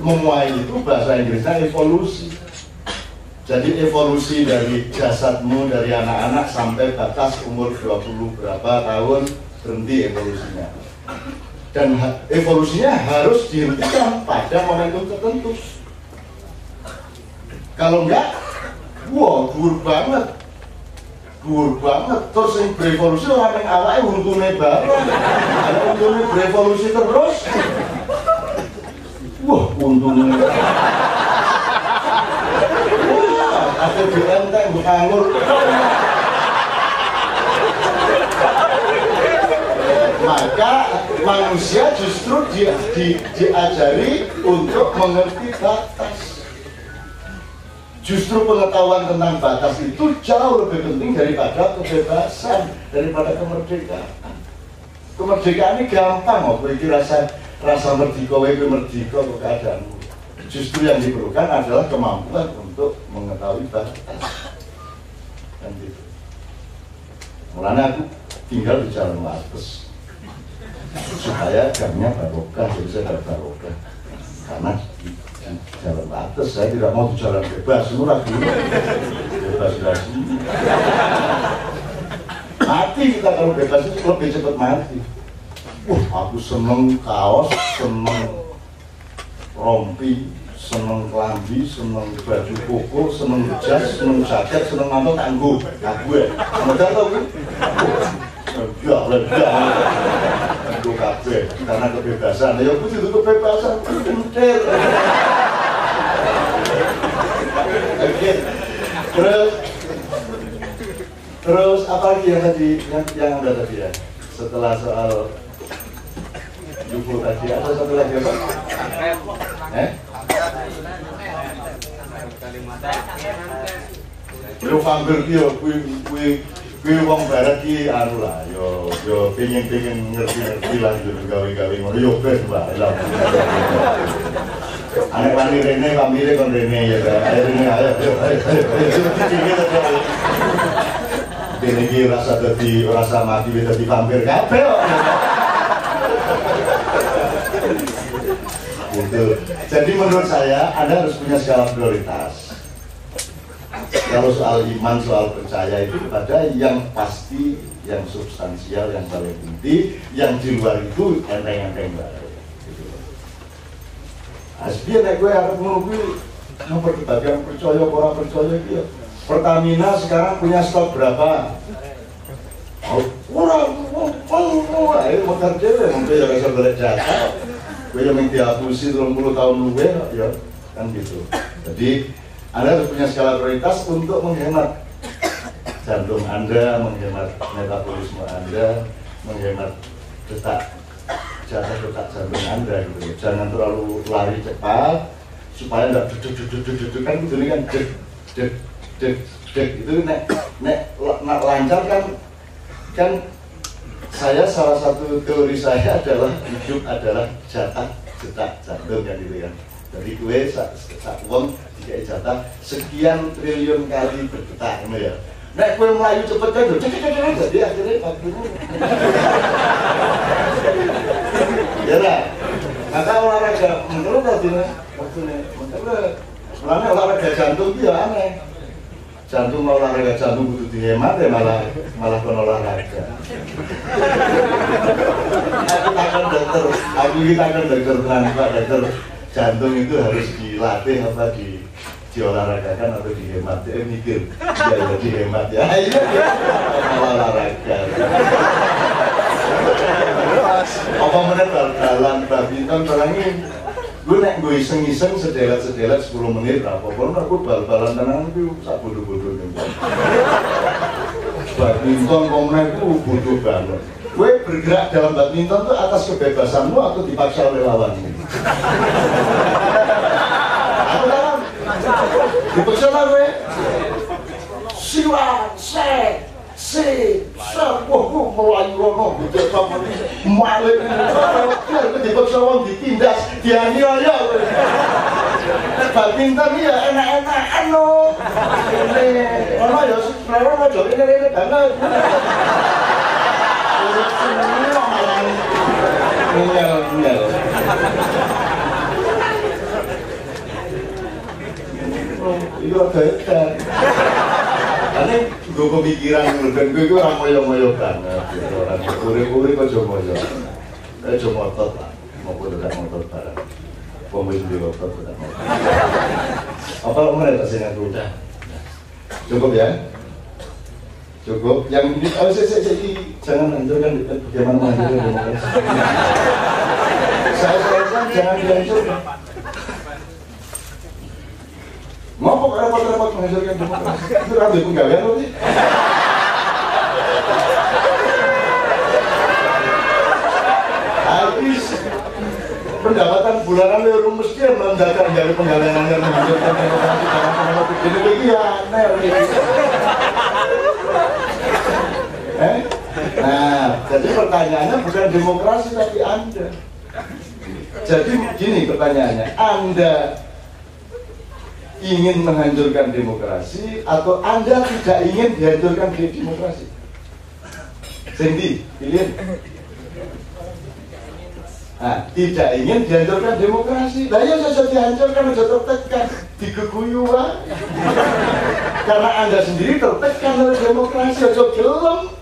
Memuai itu bahasa Inggrisnya evolusi. Jadi evolusi dari jasadmu dari anak-anak sampai batas umur 20 berapa tahun berhenti evolusinya. Dan evolusinya harus dihentikan pada momentum tertentu. Kalau enggak, wah dhuwur banget. Terus yang berevolusi orang yang awalnya untungnya bareng. Ada untungnya berevolusi terus. Wah, untungnya. Wah, ada benteng, nganggur. Maka manusia justru diajari untuk mengerti batas. Justru pengetahuan tentang batas itu jauh lebih penting daripada kebebasan, daripada kemerdekaan. Kemerdekaan ini gampang, kok ini rasa merdeka, merdeka ke keadaanmu. Justru yang diperlukan adalah kemampuan untuk mengetahui batas. Dan gitu. Mulanya aku tinggal di Jalan Wates supaya gangnya barokah, jadi saya tidak barokah. Karena di Jalan Wates saya tidak mau di jalan bebas, murah dulu. Bebas lagi. Mati kita kalau bebas itu lebih cepat mati. Aku seneng kaos, seneng rompi, seneng kelambi, seneng baju koko, seneng jas, seneng jaket, seneng mantel tangguh. Aku modal tau kan? Lega. Itu kabeh karena kebebasan. Ya aku itu kebebasan pinter. Oke. Terus apa lagi yang tadi yang ada tadi ya? Setelah soal UFO tadi ada satu lagi apa? Yo vampir yo kuwi wong barat ki anu lah yo pengen ngerti lah gawe-gawe ngono yo ben wae lah. Anak wani rene pamire kon rene ya. Ayo. Dene iki rasa mati dadi vampir kabeh kok. Gitu. Jadi menurut saya Anda harus punya skala prioritas. Kalau soal iman, soal percaya itu kepada yang pasti, yang substansial, yang paling inti, yang di luar itu enteng-enteng banget. Gitu. Asli nek gue harus menunggu memperdebatkan percaya orang percaya gitu. Pertamina sekarang punya stok berapa? Kurang, ayo makan dewe, mungkin ya bisa balik jatah. Gue yang dihapusi 30 tahun luwe, ya kan gitu. Jadi Anda harus punya skala prioritas untuk menghemat jantung Anda, menghemat metabolisme Anda, menghemat detak jantung Anda gitu. Jangan terlalu lari cepat supaya nggak duduk kan gitu kan dek itu nek lancar kan saya salah satu teori saya adalah hidup adalah detak jantung kan gitu kan. Jadi gue sak wong dikai jatah sekian triliun kali berdetak ya. Nek kowe mlayu cepet kan jadi akhirnya waktumu. Ya lah. Maka olahraga menurut artinya waktunya. Makanya olahraga jantung itu ya aneh. Jantung olahraga jantung butuh dihemat ya malah kon olahraga. Aku takkan dokter nanti Pak dokter, jantung itu harus dilatih apa diolahragakan atau dihemat ya mikir ya dihemat ya iya olahraga apa menit dalam badminton barangin gue nek gue iseng-iseng sedelat 10 menit apa-apa aku bal-balan tenang itu sak bodoh-bodoh badminton komnek itu bodoh banget gue bergerak dalam badminton itu atas kebebasanmu atau dipaksa oleh lawanmu aku dalam dipaksa lah gue siwa wah gue melayu rono gitu sama malik itu dipaksa orang ditindas dianiaya badminton ya enak-enakan loh ini ya sebenarnya mau jauh ini banget ngel itu agak edan karena gue pemikiran dan gue itu orang moyo-moyo banget orang urip-urip aja moyo aja motot lah maupun tidak motot barang pemimpin di motot tidak motot apa menit hasilnya dulu cukup ya cukup yang ini jangan hancurkan bagaimana menghancurkan demokrasi saya jangan dihancurkan mau kok repot-repot menghancurkan demokrasi itu kan dari penggawean loh sih habis pendapatan bulanan lu mesti mendadak dari penggawean yang menghancurkan demokrasi ini lagi ya aneh nah jadi pertanyaannya bukan demokrasi tapi Anda jadi gini pertanyaannya Anda ingin menghancurkan demokrasi atau Anda tidak ingin dihancurkan demokrasi? Sendi, pilih. Nah, tidak ingin dihancurkan demokrasi. Lah ya saja dihancurkan, saja tertekan, digeguyu Pak. Karena Anda sendiri tertekan oleh demokrasi, saja gelem.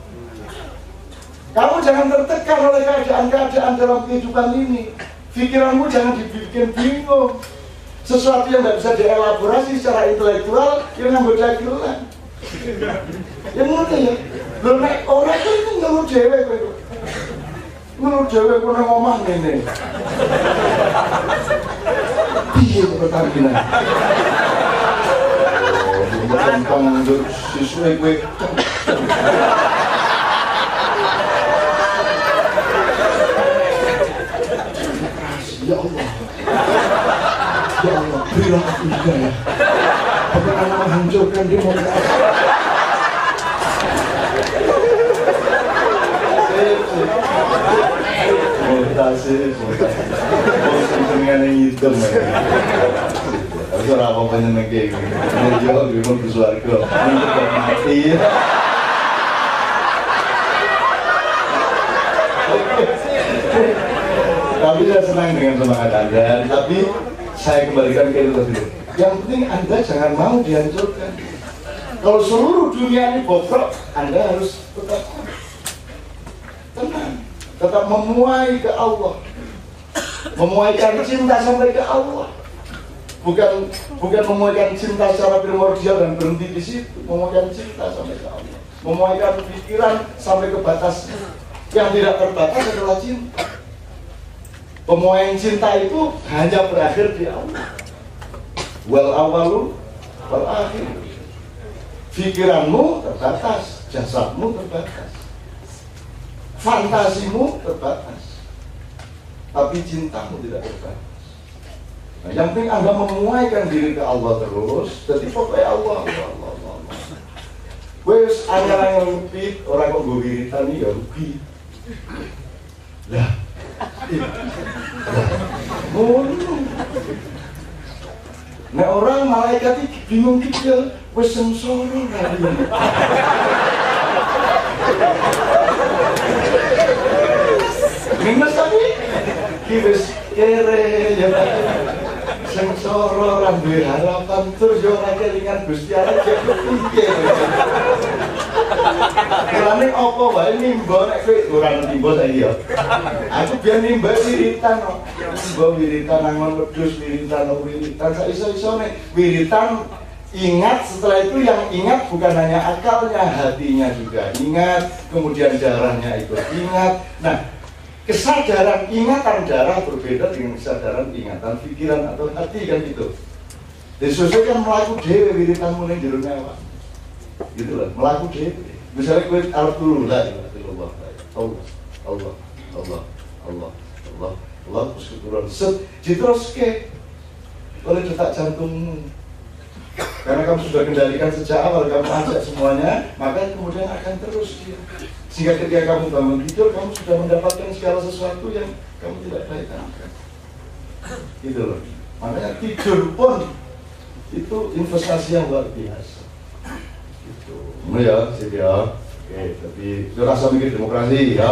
Kamu jangan tertekan oleh keadaan-keadaan dalam kehidupan ini. Pikiranmu jangan dibikin bingung. Sesuatu yang tidak bisa dielaborasi secara intelektual yang ngambil dagelan yang ngerti ya lo naik orang itu ngeluh dewe kok nang omah ngene piye Pertamina tentang sesuai gue ya Allah ya Allah, berilah aku hidayah bagaimana menghancurkan demokrasi mutasi dengan yang hitam itu apa-apa yang kayak gini dia mau bersuarga untuk mati tapi saya senang dengan semangat Anda tapi saya kembalikan ke itu tadi. Yang penting Anda jangan mau dihancurkan. Kalau seluruh dunia ini bobrok, Anda harus tetap tenang, tetap memuai ke Allah, memuaikan cinta sampai ke Allah. Bukan memuaikan cinta secara primordial dan berhenti di situ, memuaikan cinta sampai ke Allah, memuaikan pikiran sampai ke batas yang tidak terbatas adalah cinta. Pemuaian cinta itu hanya berakhir di Allah. Wal awalu wal akhir. Pikiranmu terbatas, jasadmu terbatas, fantasimu terbatas, tapi cintamu tidak terbatas. Nah, yang penting Anda memuaikan diri ke Allah terus. Jadi pokoknya Allah. Wes anyar rugi, orang kok gue wiritan ya rugi. Lah. Nek orang malaikat iki bingung kidul, wis sengsara kali. Minus tapi ki wis kere ya. Sengsara ora duwe harapan tur yo ora kelingan Gusti Allah piye. Kelane apa wae nimba nek kowe ora nimba saiki ya. Aku biyen nimba wiritan kok. Nimba wiritan angon wedhus wiritan sak iso-isone. Wiritan ingat, setelah itu yang ingat bukan hanya akalnya, hatinya juga ingat, kemudian darahnya ikut ingat. Nah, kesadaran ingatan darah berbeda dengan kesadaran ingatan pikiran atau hati kan gitu. Jadi sesuai kan melaku dewe wiritan mulai jero nyawa. Gitu lah, melaku dewe. Misalnya gue arep dulu lah, Allah bersyukuran set diteruske oleh detak jantungmu. Karena kamu sudah kendalikan sejak awal, kamu ajak semuanya, maka kemudian akan terus dia. Sehingga ketika kamu bangun tidur, kamu sudah mendapatkan segala sesuatu yang kamu tidak bayangkan. Gitu loh. Makanya tidur pun itu investasi yang luar biasa. Gitu. Ya, sih ya. Oke, tapi itu rasa mikir demokrasi ya.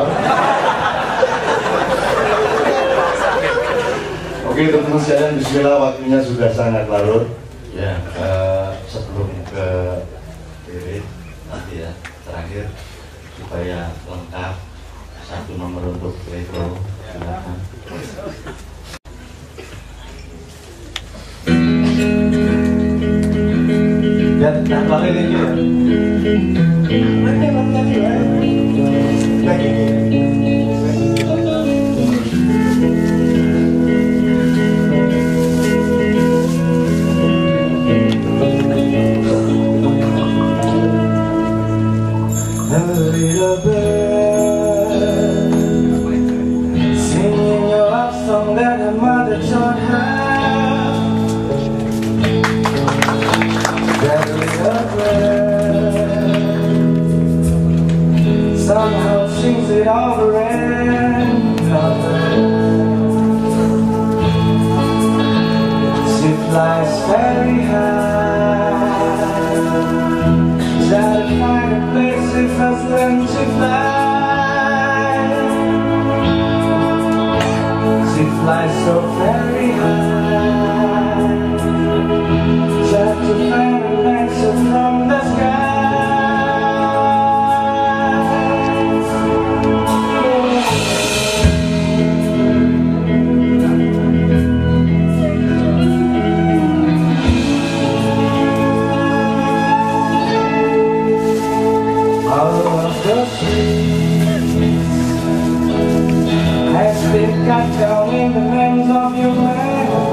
Oke, teman-teman sekalian, bismillah, waktunya sudah sangat larut. Ya, sebelum ke diri nanti ya terakhir supaya lengkap satu nomor untuk retro silakan. Ya, tak lagi ini ya. Singing your love song that her mother taught her. That little bird somehow sings it over and over. She flies very high, try to find a place she first learned to fly. She flies so very high, try to find an answer from the sky. All of the trees has been cut down in the names of your land.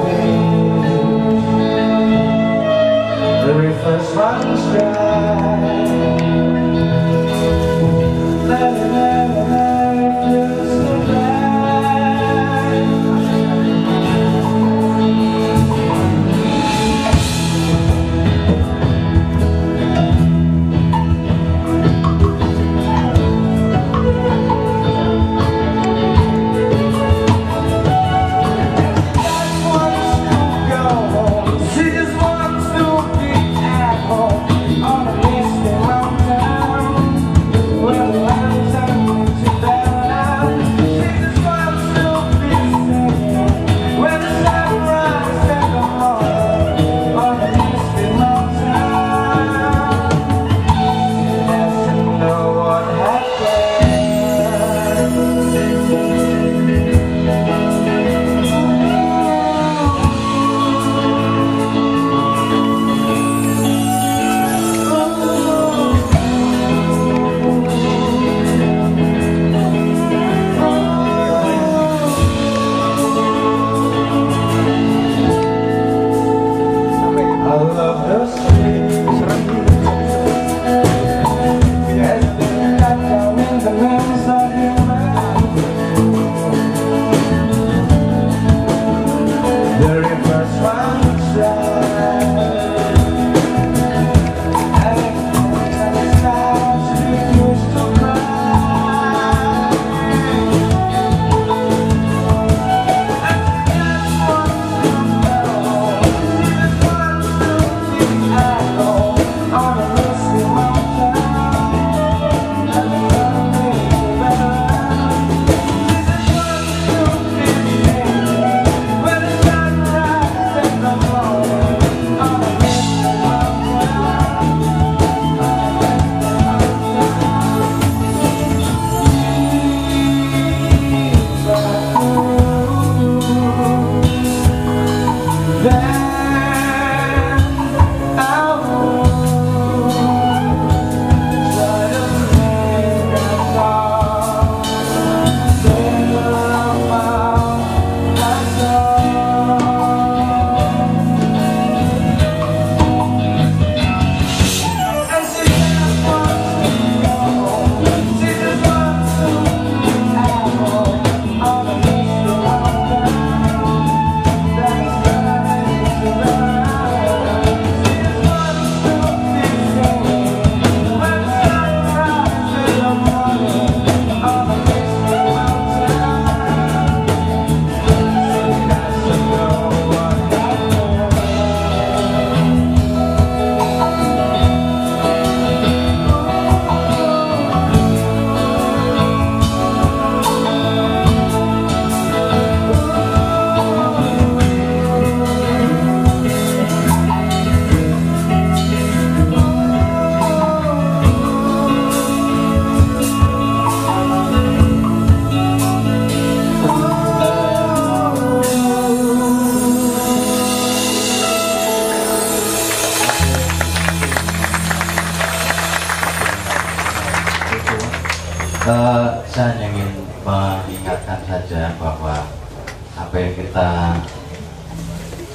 kita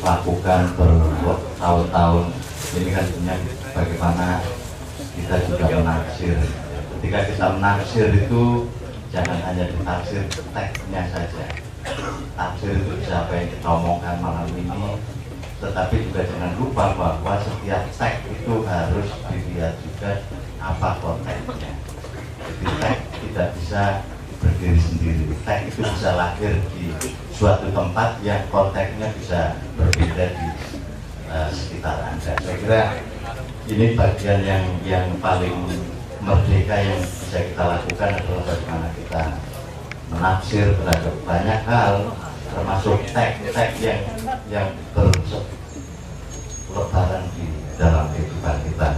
lakukan bertahun-tahun ini kan sebenarnya bagaimana kita juga menaksir. Ketika kita menaksir itu jangan hanya ditaksir teksnya saja. Taksir itu bisa apa yang kita omongkan malam ini, tetapi juga jangan lupa bahwa setiap teks itu harus dilihat juga apa konteksnya. Jadi teks tidak bisa berdiri sendiri. Teks itu bisa lahir di suatu tempat yang konteksnya bisa berbeda di sekitar Anda. Saya kira ini bagian yang paling merdeka yang bisa kita lakukan adalah bagaimana kita menafsir terhadap banyak hal, termasuk teks yang berlebaran di dalam kehidupan kita.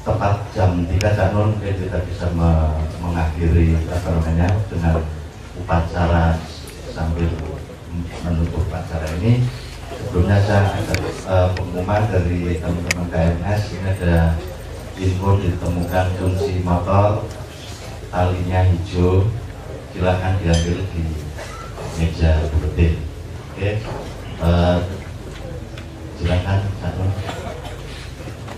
Tepat jam 3 Janun kita bisa mengakhiri dengan upacara sambil menutup upacara ini. Sebelumnya saya ada pengumuman dari teman-teman KMS. Ini ada info ditemukan kunci motor, talinya hijau, silakan diambil di meja putih. Oke, silakan Janun.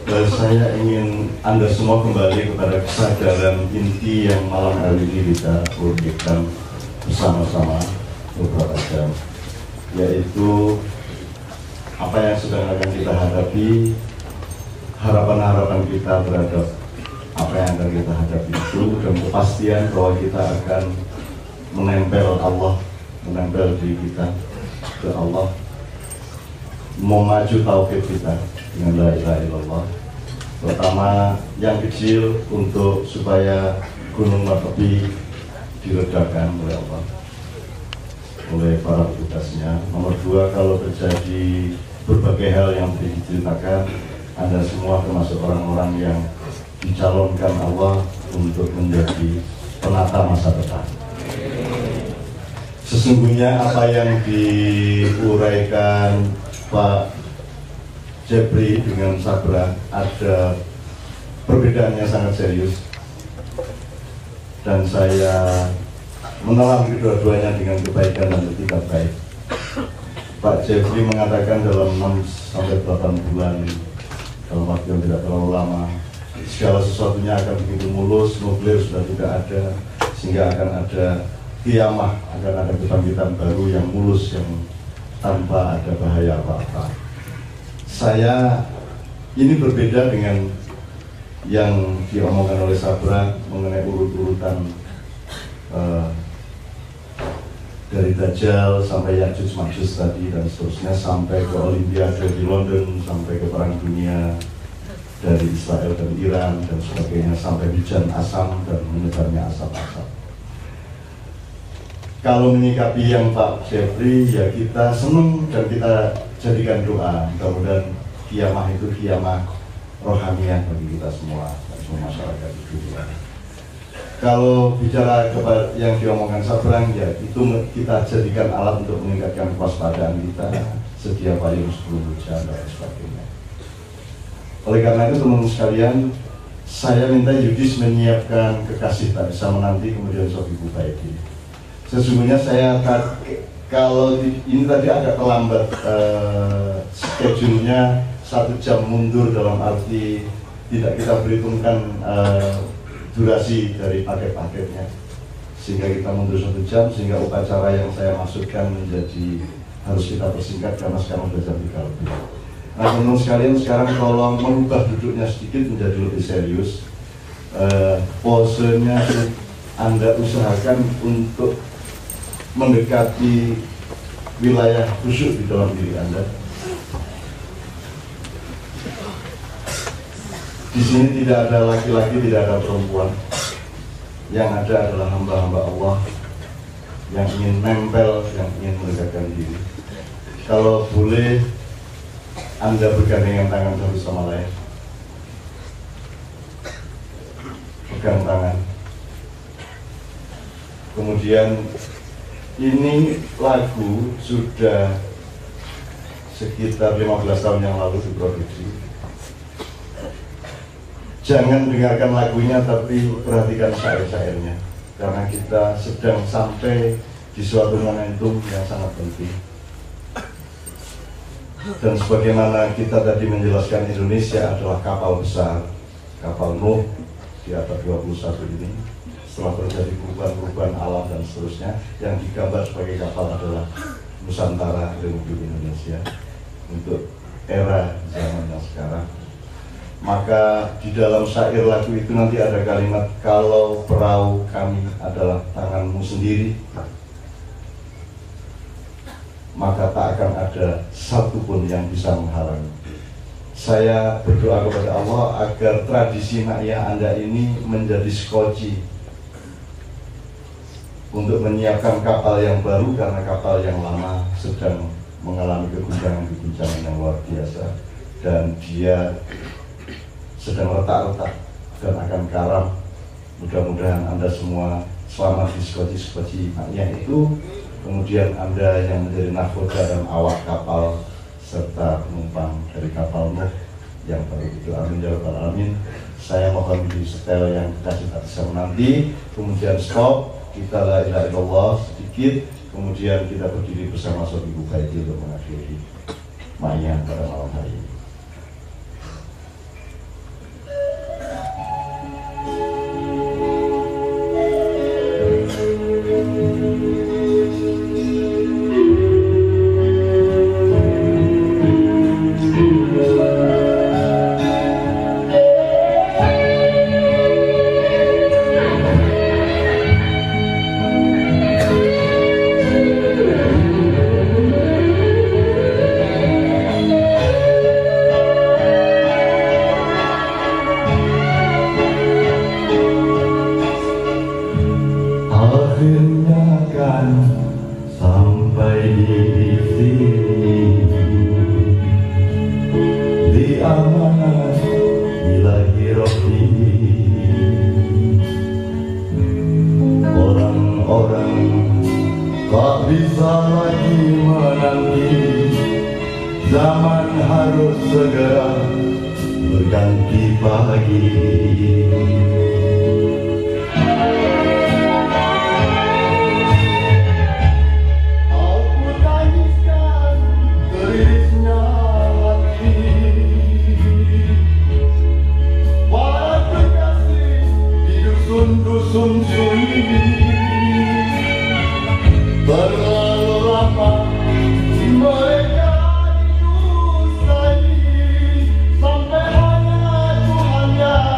Saya ingin Anda semua kembali kepada kesadaran inti yang malam hari ini kita uraikan bersama-sama beberapa jam, yaitu apa yang sedang akan kita hadapi, harapan-harapan kita terhadap apa yang akan kita hadapi itu, dan kepastian bahwa kita akan menempel Allah, menempel diri kita ke Allah, memaju tauhid kita dengan la ilaha illallah. Pertama, yang kecil untuk supaya gunung Merapi diredakan oleh Allah, oleh para petugasnya. Nomor 2, kalau terjadi berbagai hal yang diceritakan, Anda semua termasuk orang-orang yang dicalonkan Allah untuk menjadi penata masa depan. Sesungguhnya apa yang diuraikan Pak Jepri dengan Sabra ada perbedaannya sangat serius, dan saya menelan kedua-duanya dengan kebaikan dan etikat baik. Pak Jepri mengatakan dalam 6-8 bulan, dalam waktu yang tidak terlalu lama, segala sesuatunya akan begitu mulus, nuklir sudah tidak ada, sehingga akan ada kiamah, akan ada kebangkitan baru yang mulus, yang tanpa ada bahaya apa-apa. Saya ini berbeda dengan yang diomongkan oleh Sabra mengenai urut-urutan dari Dajjal sampai Ya'juj Ma'juj tadi dan seterusnya, sampai ke Olimpiade di London, sampai ke Perang Dunia dari Israel dan Iran dan sebagainya, sampai hujan asam dan menyebarnya asap-asap. Kalau menyikapi yang Pak Jeffrey, ya kita senang dan kita jadikan doa, mudah-mudahan kiamah itu kiamah rohaniah bagi kita semua dan semua masyarakat di dunia. Kalau bicara kepada yang diomongkan Sabrang, ya itu kita jadikan alat untuk meningkatkan kewaspadaan kita, sedia payung sebelum hujan dan sebagainya. Oleh karena itu teman-teman sekalian, saya minta Yudis menyiapkan kekasih tak bisa menanti kemudian Sofi Bubaidi. Sesungguhnya saya kalau ini tadi agak terlambat schedule-nya 1 jam mundur, dalam arti tidak kita perhitungkan durasi dari paket-paketnya, sehingga kita mundur 1 jam, sehingga upacara yang saya maksudkan menjadi harus kita persingkat karena sekarang sudah jam 3 lebih. Nah teman-teman sekalian, sekarang tolong mengubah duduknya sedikit menjadi lebih serius. Posenya Anda usahakan untuk mendekati wilayah khusyuk di dalam diri Anda. Di sini tidak ada laki-laki, tidak ada perempuan. Yang ada adalah hamba-hamba Allah yang ingin nempel, yang ingin mendekatkan diri. Kalau boleh, Anda bergandengan tangan satu sama lain. Pegang tangan. Kemudian ini lagu sudah sekitar 15 tahun yang lalu diproduksi. Jangan dengarkan lagunya, tapi perhatikan syair-syairnya, karena kita sedang sampai di suatu momentum yang sangat penting. Dan sebagaimana kita tadi menjelaskan, Indonesia adalah kapal besar, kapal Nuh di abad 21 ini. Setelah terjadi perubahan-perubahan alam dan seterusnya, yang digambar sebagai kapal adalah Nusantara Republik Indonesia untuk era zaman yang sekarang. Maka di dalam syair lagu itu nanti ada kalimat, kalau perahu kami adalah tanganmu sendiri, maka tak akan ada satupun yang bisa menghalangi. Saya berdoa kepada Allah agar tradisi Ma'iyah Anda ini menjadi skoci untuk menyiapkan kapal yang baru, karena kapal yang lama sedang mengalami keguncangan-keguncangan yang luar biasa, dan dia sedang retak-retak dan akan karam. Mudah-mudahan Anda semua selamat di skoci-skoci Ma'iyah itu. Kemudian Anda yang menjadi nahkoda dan awak kapal serta penumpang dari kapal Nuh yang baru itu, amin ya rabbal alamin. Saya mohon di setel yang dikasih hati saya menanti, kemudian stop, kita la ilaha illallah sedikit, kemudian kita berdiri bersama Sobibu Baiti untuk mengakhiri Ma'iyah pada malam hari ini. Sampai hanya Tuhan yang